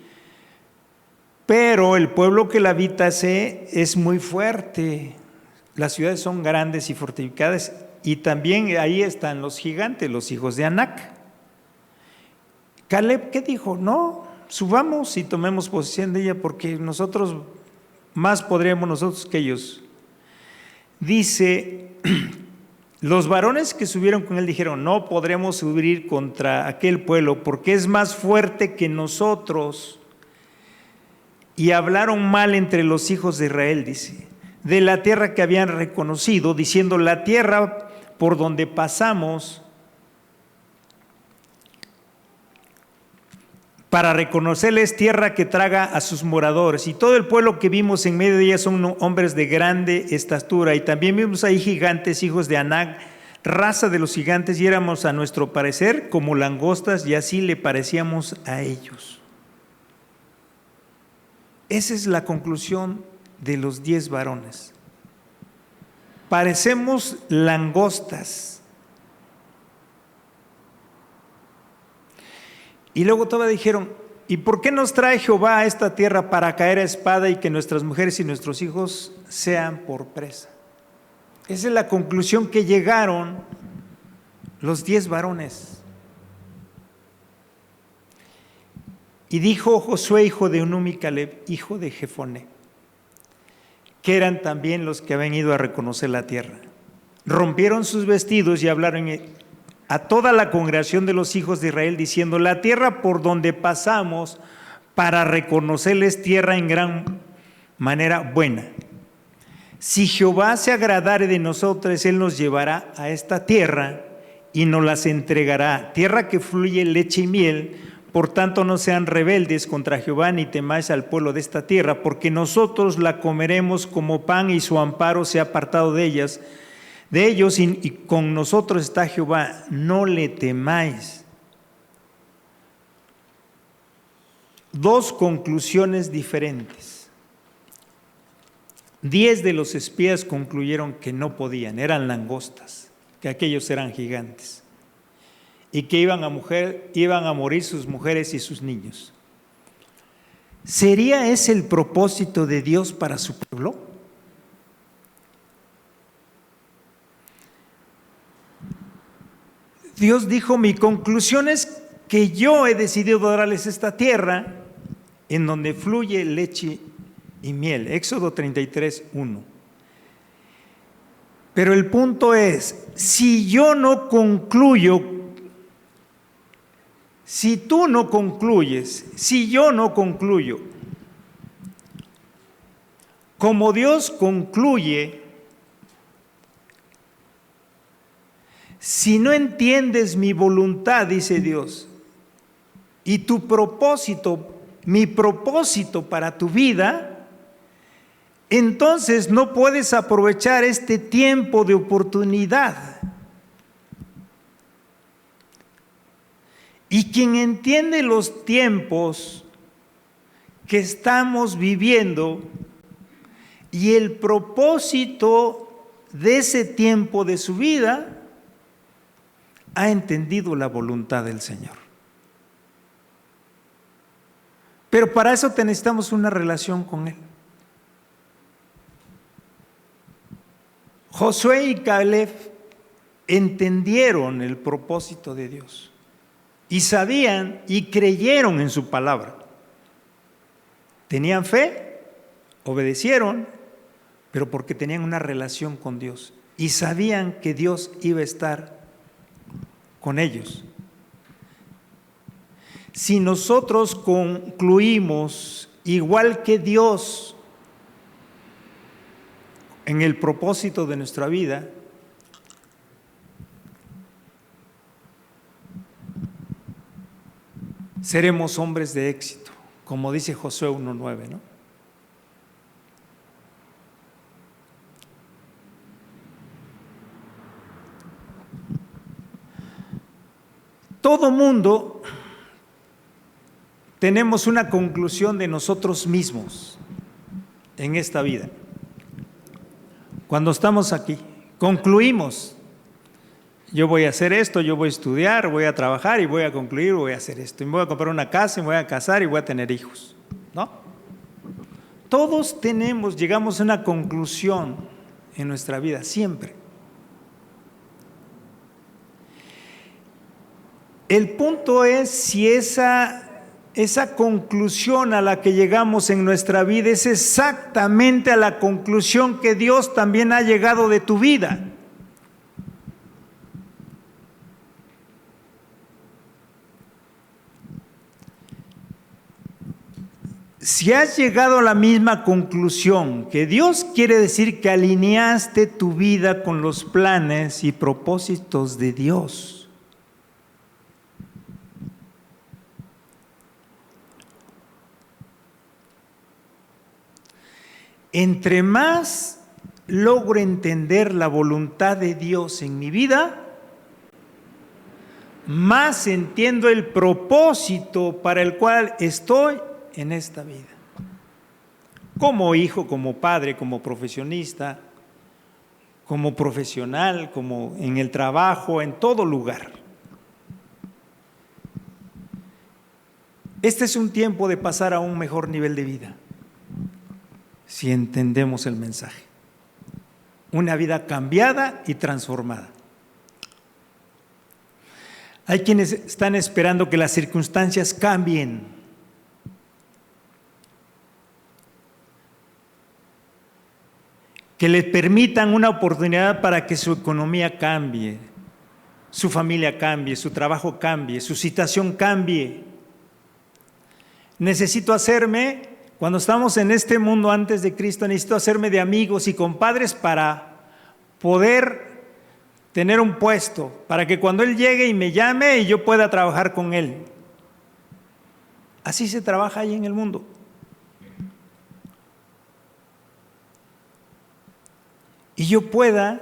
Speaker 1: Pero el pueblo que la habita es muy fuerte. Las ciudades son grandes y fortificadas. Y también ahí están los gigantes, los hijos de Anac. Caleb, ¿qué dijo? No, subamos y tomemos posesión de ella porque nosotros, más podríamos nosotros que ellos. Dice, los varones que subieron con él dijeron, no podremos subir contra aquel pueblo porque es más fuerte que nosotros. Y hablaron mal entre los hijos de Israel, dice, de la tierra que habían reconocido, diciendo, la tierra por donde pasamos para reconocerles tierra que traga a sus moradores. Y todo el pueblo que vimos en medio de ella son hombres de grande estatura. Y también vimos ahí gigantes, hijos de Anac, raza de los gigantes, y éramos a nuestro parecer como langostas, y así le parecíamos a ellos. Esa es la conclusión de los 10 varones. Parecemos langostas. Y luego todavía dijeron, ¿y por qué nos trae Jehová a esta tierra para caer a espada y que nuestras mujeres y nuestros hijos sean por presa? Esa es la conclusión que llegaron los 10 varones. Y dijo Josué, hijo de Unum, y Caleb, hijo de Jefoné, que eran también los que habían ido a reconocer la tierra. Rompieron sus vestidos y hablaron a toda la congregación de los hijos de Israel, diciendo, la tierra por donde pasamos para reconocerles tierra en gran manera buena. Si Jehová se agradare de nosotros, Él nos llevará a esta tierra y nos las entregará, tierra que fluye leche y miel. Por tanto, no sean rebeldes contra Jehová, ni temáis al pueblo de esta tierra, porque nosotros la comeremos como pan y su amparo se ha apartado de ellos, y con nosotros está Jehová, no le temáis. Dos conclusiones diferentes. 10 de los espías concluyeron que no podían, eran langostas, que aquellos eran gigantes, y que iban a morir sus mujeres y sus niños. ¿Sería ese el propósito de Dios para su pueblo? Dios dijo, mi conclusión es que yo he decidido darles esta tierra en donde fluye leche y miel. Éxodo 33:1. Pero el punto es, si yo no concluyo, si tú no concluyes, si yo no concluyo, como Dios concluye, si no entiendes mi voluntad, dice Dios, y tu propósito, mi propósito para tu vida, entonces no puedes aprovechar este tiempo de oportunidad. Y quien entiende los tiempos que estamos viviendo y el propósito de ese tiempo de su vida, ha entendido la voluntad del Señor. Pero para eso necesitamos una relación con Él. Josué y Caleb entendieron el propósito de Dios y sabían y creyeron en su palabra. Tenían fe, obedecieron, pero porque tenían una relación con Dios y sabían que Dios iba a estar con ellos. Si nosotros concluimos igual que Dios en el propósito de nuestra vida, seremos hombres de éxito, como dice Josué 1:9, ¿no? Todo mundo tenemos una conclusión de nosotros mismos en esta vida. Cuando estamos aquí, concluimos. Yo voy a hacer esto, yo voy a estudiar, voy a trabajar y voy a concluir, voy a hacer esto. Y me voy a comprar una casa, y me voy a casar y voy a tener hijos, ¿no? Todos llegamos a una conclusión en nuestra vida, siempre. El punto es si esa conclusión a la que llegamos en nuestra vida es exactamente a la conclusión que Dios también ha llegado de tu vida. Si has llegado a la misma conclusión que Dios, quiere decir que alineaste tu vida con los planes y propósitos de Dios. Entre más logro entender la voluntad de Dios en mi vida, más entiendo el propósito para el cual estoy en esta vida. Como hijo, como padre, como profesionista, como profesional, como en el trabajo, en todo lugar. Este es un tiempo de pasar a un mejor nivel de vida, si entendemos el mensaje. Una vida cambiada y transformada. Hay quienes están esperando que las circunstancias cambien. Que les permitan una oportunidad para que su economía cambie, su familia cambie, su trabajo cambie, su situación cambie. Necesito hacerme... Cuando estamos en este mundo antes de Cristo, necesito hacerme de amigos y compadres para poder tener un puesto, para que cuando Él llegue y me llame y yo pueda trabajar con Él. Así se trabaja ahí en el mundo. Y yo pueda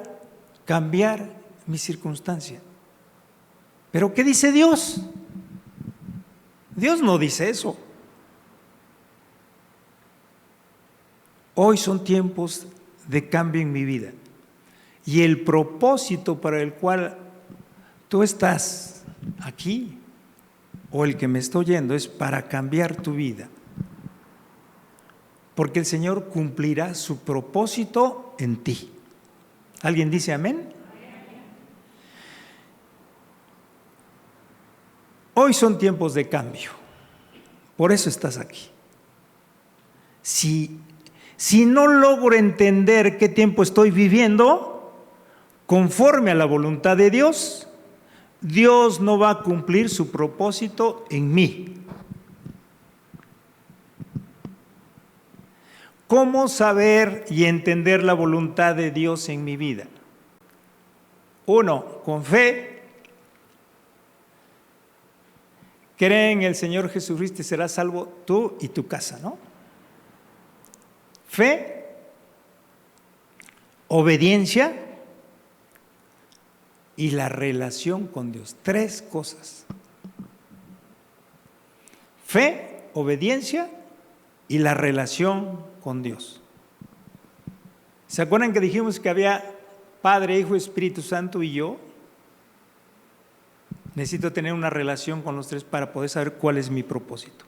Speaker 1: cambiar mi circunstancia. ¿Pero qué dice Dios? Dios no dice eso. Hoy son tiempos de cambio en mi vida y el propósito para el cual tú estás aquí o el que me está oyendo es para cambiar tu vida, porque el Señor cumplirá su propósito en ti. ¿Alguien dice amén? Hoy son tiempos de cambio, por eso estás aquí. Si no logro entender qué tiempo estoy viviendo, conforme a la voluntad de Dios, Dios no va a cumplir su propósito en mí. ¿Cómo saber y entender la voluntad de Dios en mi vida? 1, con fe. Cree en el Señor Jesucristo y serás salvo tú y tu casa, ¿no? Fe, obediencia y la relación con Dios. 3 cosas. Fe, obediencia y la relación con Dios. ¿Se acuerdan que dijimos que había Padre, Hijo, Espíritu Santo y yo? Necesito tener una relación con los 3 para poder saber cuál es mi propósito.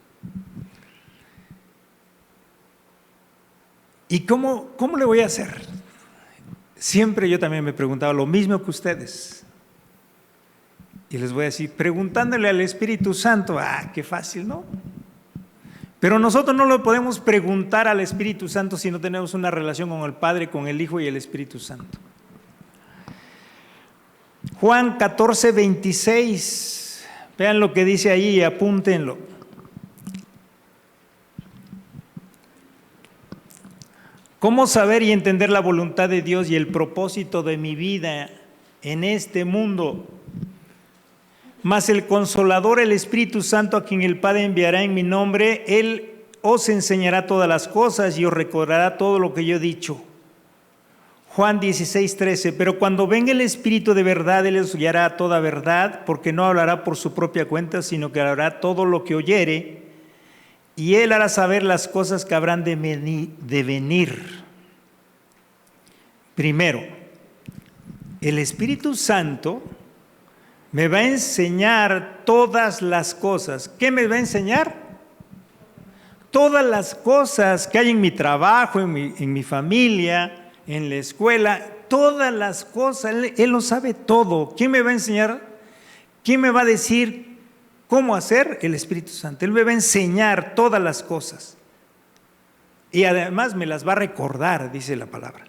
Speaker 1: ¿Y cómo le voy a hacer? Siempre yo también me preguntaba lo mismo que ustedes. Y les voy a decir, preguntándole al Espíritu Santo, qué fácil, ¿no? Pero nosotros no lo podemos preguntar al Espíritu Santo si no tenemos una relación con el Padre, con el Hijo y el Espíritu Santo. Juan 14, 26. Vean lo que dice ahí y apúntenlo. ¿Cómo saber y entender la voluntad de Dios y el propósito de mi vida en este mundo? Mas el Consolador, el Espíritu Santo, a quien el Padre enviará en mi nombre, Él os enseñará todas las cosas y os recordará todo lo que yo he dicho. Juan 16, 13. Pero cuando venga el Espíritu de verdad, Él os guiará a toda verdad, porque no hablará por su propia cuenta, sino que hablará todo lo que oyere, y Él hará saber las cosas que habrán de venir. Primero, el Espíritu Santo me va a enseñar todas las cosas. ¿Qué me va a enseñar? Todas las cosas que hay en mi trabajo, en mi familia, en la escuela, todas las cosas. Él lo sabe todo. ¿Quién me va a enseñar? ¿Quién me va a decir cómo hacer? El Espíritu Santo. Él me va a enseñar todas las cosas. Y además me las va a recordar, dice la palabra.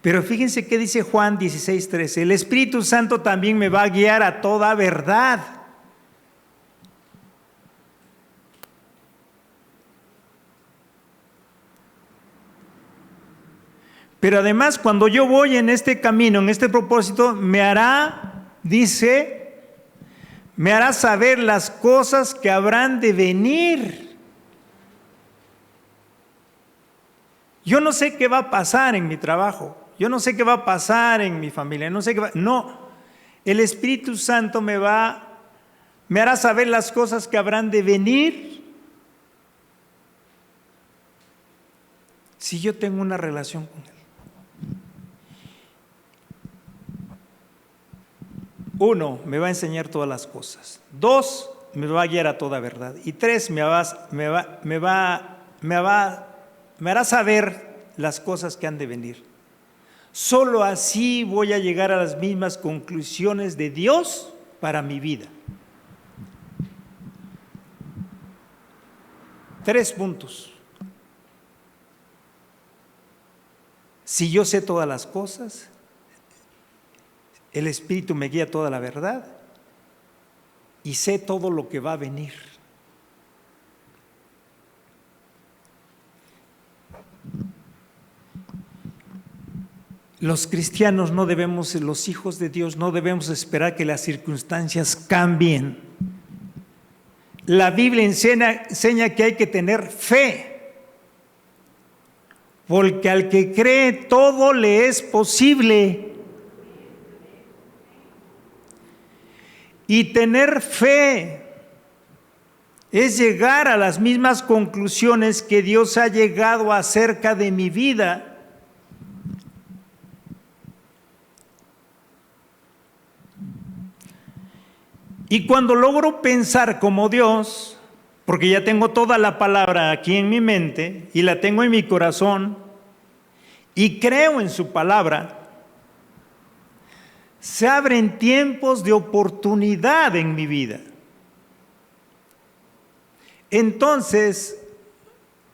Speaker 1: Pero fíjense qué dice Juan 16, 13. El Espíritu Santo también me va a guiar a toda verdad. Pero además, cuando yo voy en este camino, en este propósito, me hará saber las cosas que habrán de venir. Yo no sé qué va a pasar en mi trabajo. Yo no sé qué va a pasar en mi familia, no, el Espíritu Santo me hará saber las cosas que habrán de venir si yo tengo una relación con Él. 1, me va a enseñar todas las cosas. 2, me va a guiar a toda verdad. Y 3, me hará saber las cosas que han de venir. Solo así voy a llegar a las mismas conclusiones de Dios para mi vida. 3 puntos. Si yo sé todas las cosas, el Espíritu me guía toda la verdad y sé todo lo que va a venir. Los cristianos los hijos de Dios, no debemos esperar que las circunstancias cambien. La Biblia enseña que hay que tener fe, porque al que cree todo le es posible. Y tener fe es llegar a las mismas conclusiones que Dios ha llegado acerca de mi vida. Y cuando logro pensar como Dios, porque ya tengo toda la palabra aquí en mi mente y la tengo en mi corazón y creo en su palabra, se abren tiempos de oportunidad en mi vida. Entonces,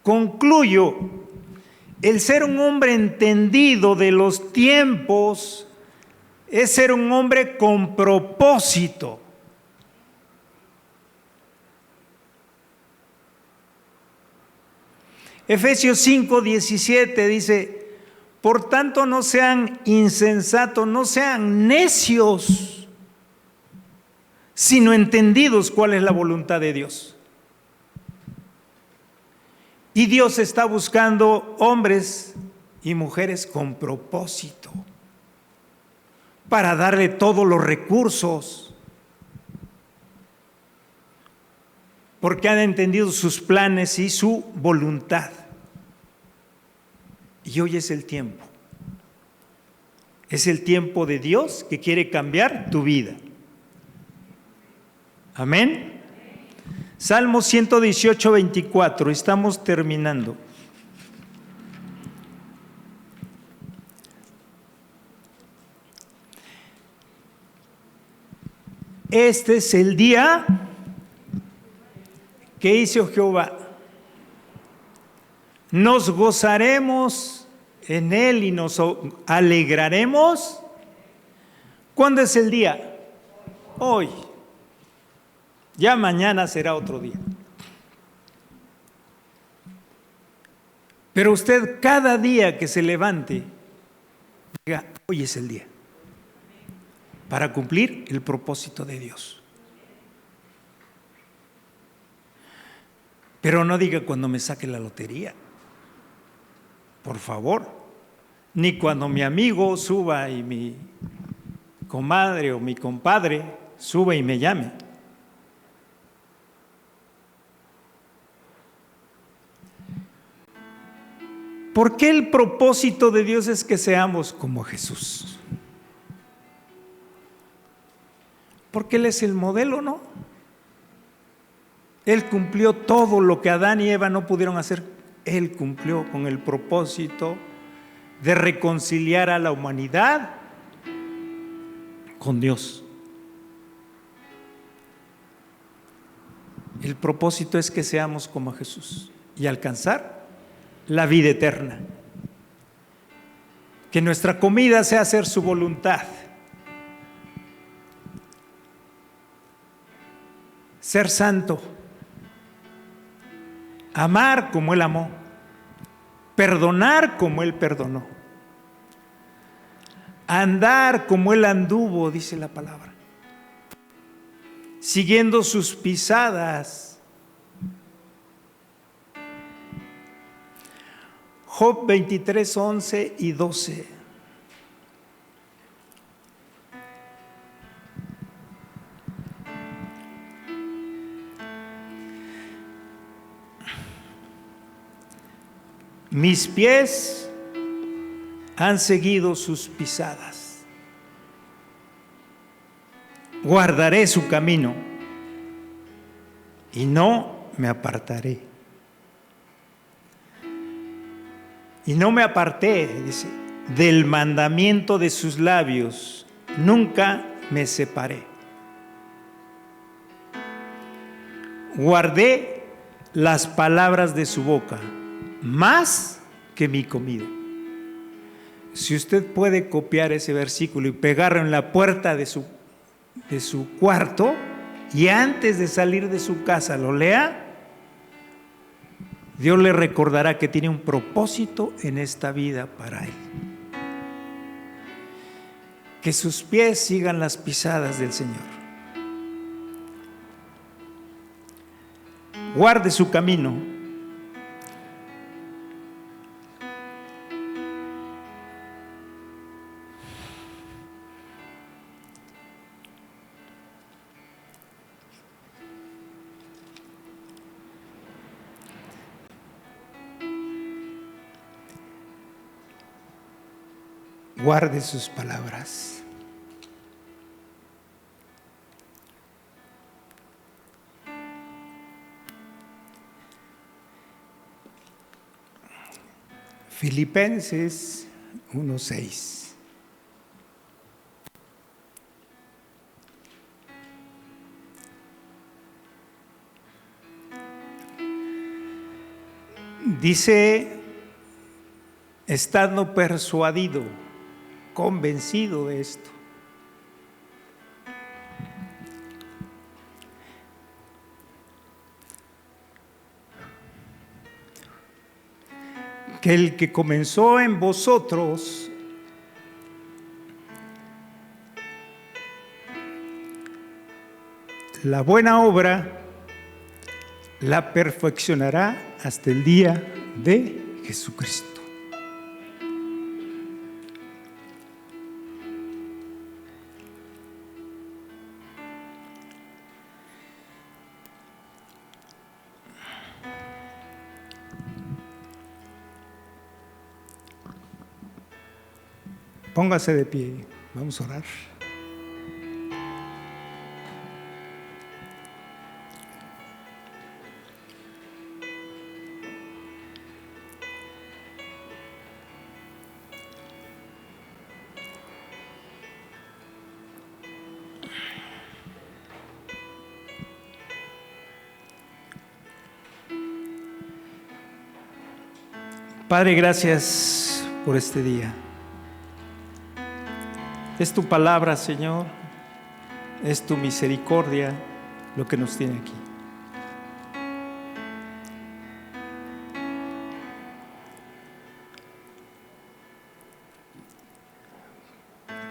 Speaker 1: concluyo, el ser un hombre entendido de los tiempos es ser un hombre con propósito. Efesios 5, 17 dice, por tanto no sean insensatos, no sean necios, sino entendidos cuál es la voluntad de Dios. Y Dios está buscando hombres y mujeres con propósito para darle todos los recursos, porque han entendido sus planes y su voluntad. Y hoy es el tiempo. Es el tiempo de Dios que quiere cambiar tu vida. Amén. Salmo 118, 24. Estamos terminando. Este es el día que hizo Jehová. Nos gozaremos en él y nos alegraremos. ¿Cuándo es el día? Hoy. Ya mañana será otro día. Pero usted cada día que se levante, diga, hoy es el día, para cumplir el propósito de Dios. Pero no diga cuando me saque la lotería, por favor, ni cuando mi amigo suba y mi comadre o mi compadre suba y me llame. ¿Por qué el propósito de Dios es que seamos como Jesús? Porque Él es el modelo, ¿no? Él cumplió todo lo que Adán y Eva no pudieron hacer. Él cumplió con el propósito de reconciliar a la humanidad con Dios. El propósito es que seamos como Jesús y alcanzar la vida eterna. Que nuestra comida sea hacer su voluntad. Ser santo. Amar como Él amó. Perdonar como Él perdonó. Andar como Él anduvo, dice la palabra. Siguiendo sus pisadas. Job 23, 11 y 12. Mis pies han seguido sus pisadas. Guardaré su camino y no me apartaré. Y no me aparté, dice, del mandamiento de sus labios, nunca me separé. Guardé las palabras de su boca, más que mi comida. Si usted puede copiar ese versículo y pegarlo en la puerta de su cuarto, y antes de salir de su casa lo lea, Dios le recordará que tiene un propósito en esta vida para él. Que sus pies sigan las pisadas del Señor. Guarde su camino. Guarde sus palabras. Filipenses 1:6. Dice, estando persuadido, convencido de esto, que el que comenzó en vosotros la buena obra la perfeccionará hasta el día de Jesucristo. Póngase de pie, vamos a orar. Padre, gracias por este día. Es tu palabra, Señor, es tu misericordia lo que nos tiene aquí.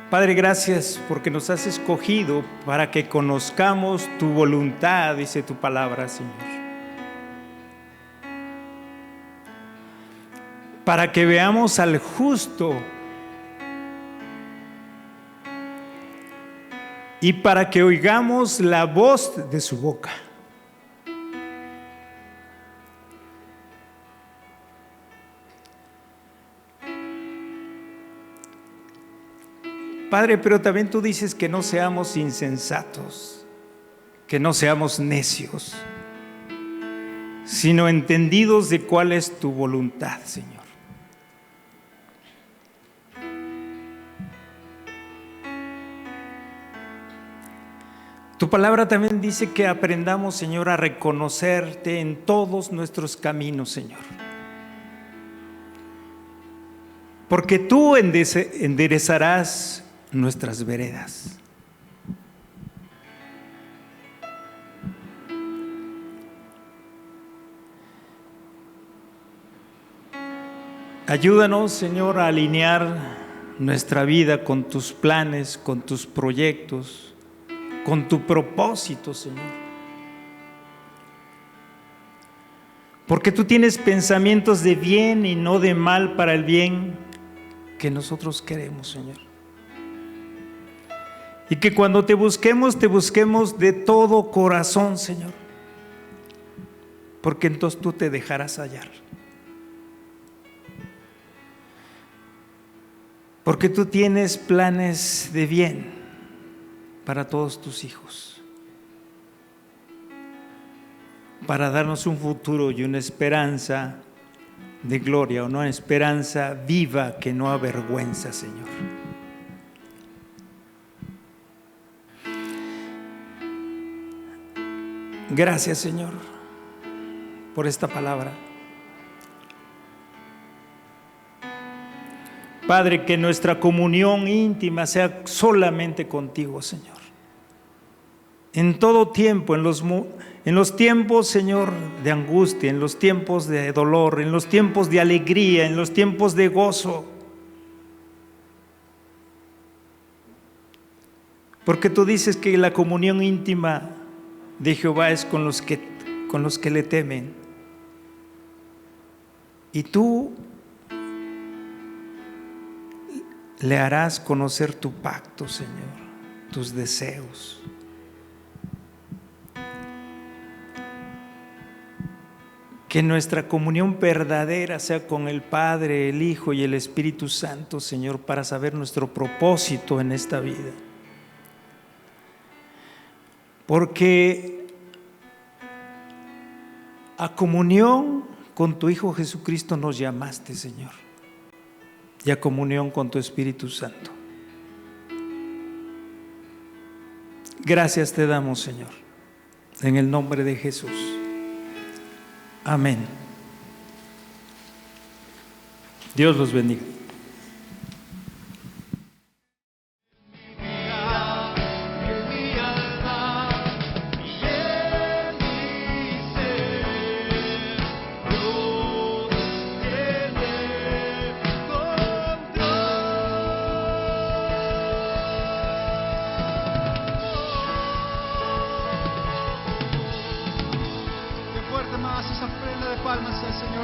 Speaker 1: Padre, gracias porque nos has escogido para que conozcamos tu voluntad, dice tu palabra, Señor. Para que veamos al justo y para que oigamos la voz de su boca. Padre, pero también tú dices que no seamos insensatos, que no seamos necios, sino entendidos de cuál es tu voluntad, Señor. Tu palabra también dice que aprendamos, Señor, a reconocerte en todos nuestros caminos, Señor. Porque tú enderezarás nuestras veredas. Ayúdanos, Señor, a alinear nuestra vida con tus planes, con tus proyectos, con tu propósito, Señor. Porque tú tienes pensamientos de bien y no de mal para el bien que nosotros queremos, Señor. Y que cuando te busquemos de todo corazón, Señor. Porque entonces tú te dejarás hallar. Porque tú tienes planes de bien para todos tus hijos. Para darnos un futuro y una esperanza de gloria, una esperanza viva que no avergüenza, Señor. Gracias, Señor, por esta palabra. Padre, que nuestra comunión íntima sea solamente contigo, Señor. En todo tiempo, en los tiempos, Señor, de angustia, en los tiempos de dolor, en los tiempos de alegría, en los tiempos de gozo. Porque tú dices que la comunión íntima de Jehová es con los que le temen. Y tú le harás conocer tu pacto, Señor, tus deseos. Que nuestra comunión verdadera sea con el Padre, el Hijo y el Espíritu Santo, Señor, para saber nuestro propósito en esta vida. Porque a comunión con tu Hijo Jesucristo nos llamaste, Señor, y a comunión con tu Espíritu Santo. Gracias te damos, Señor, en el nombre de Jesús. Amén. Dios los bendiga.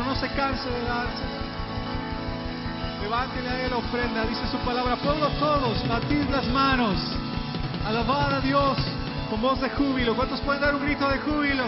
Speaker 2: No se canse de darse. Levántele a él la ofrenda. Dice su palabra: pueblo todos, batid las manos, alabad a Dios con voz de júbilo. ¿Cuántos pueden dar un grito de júbilo?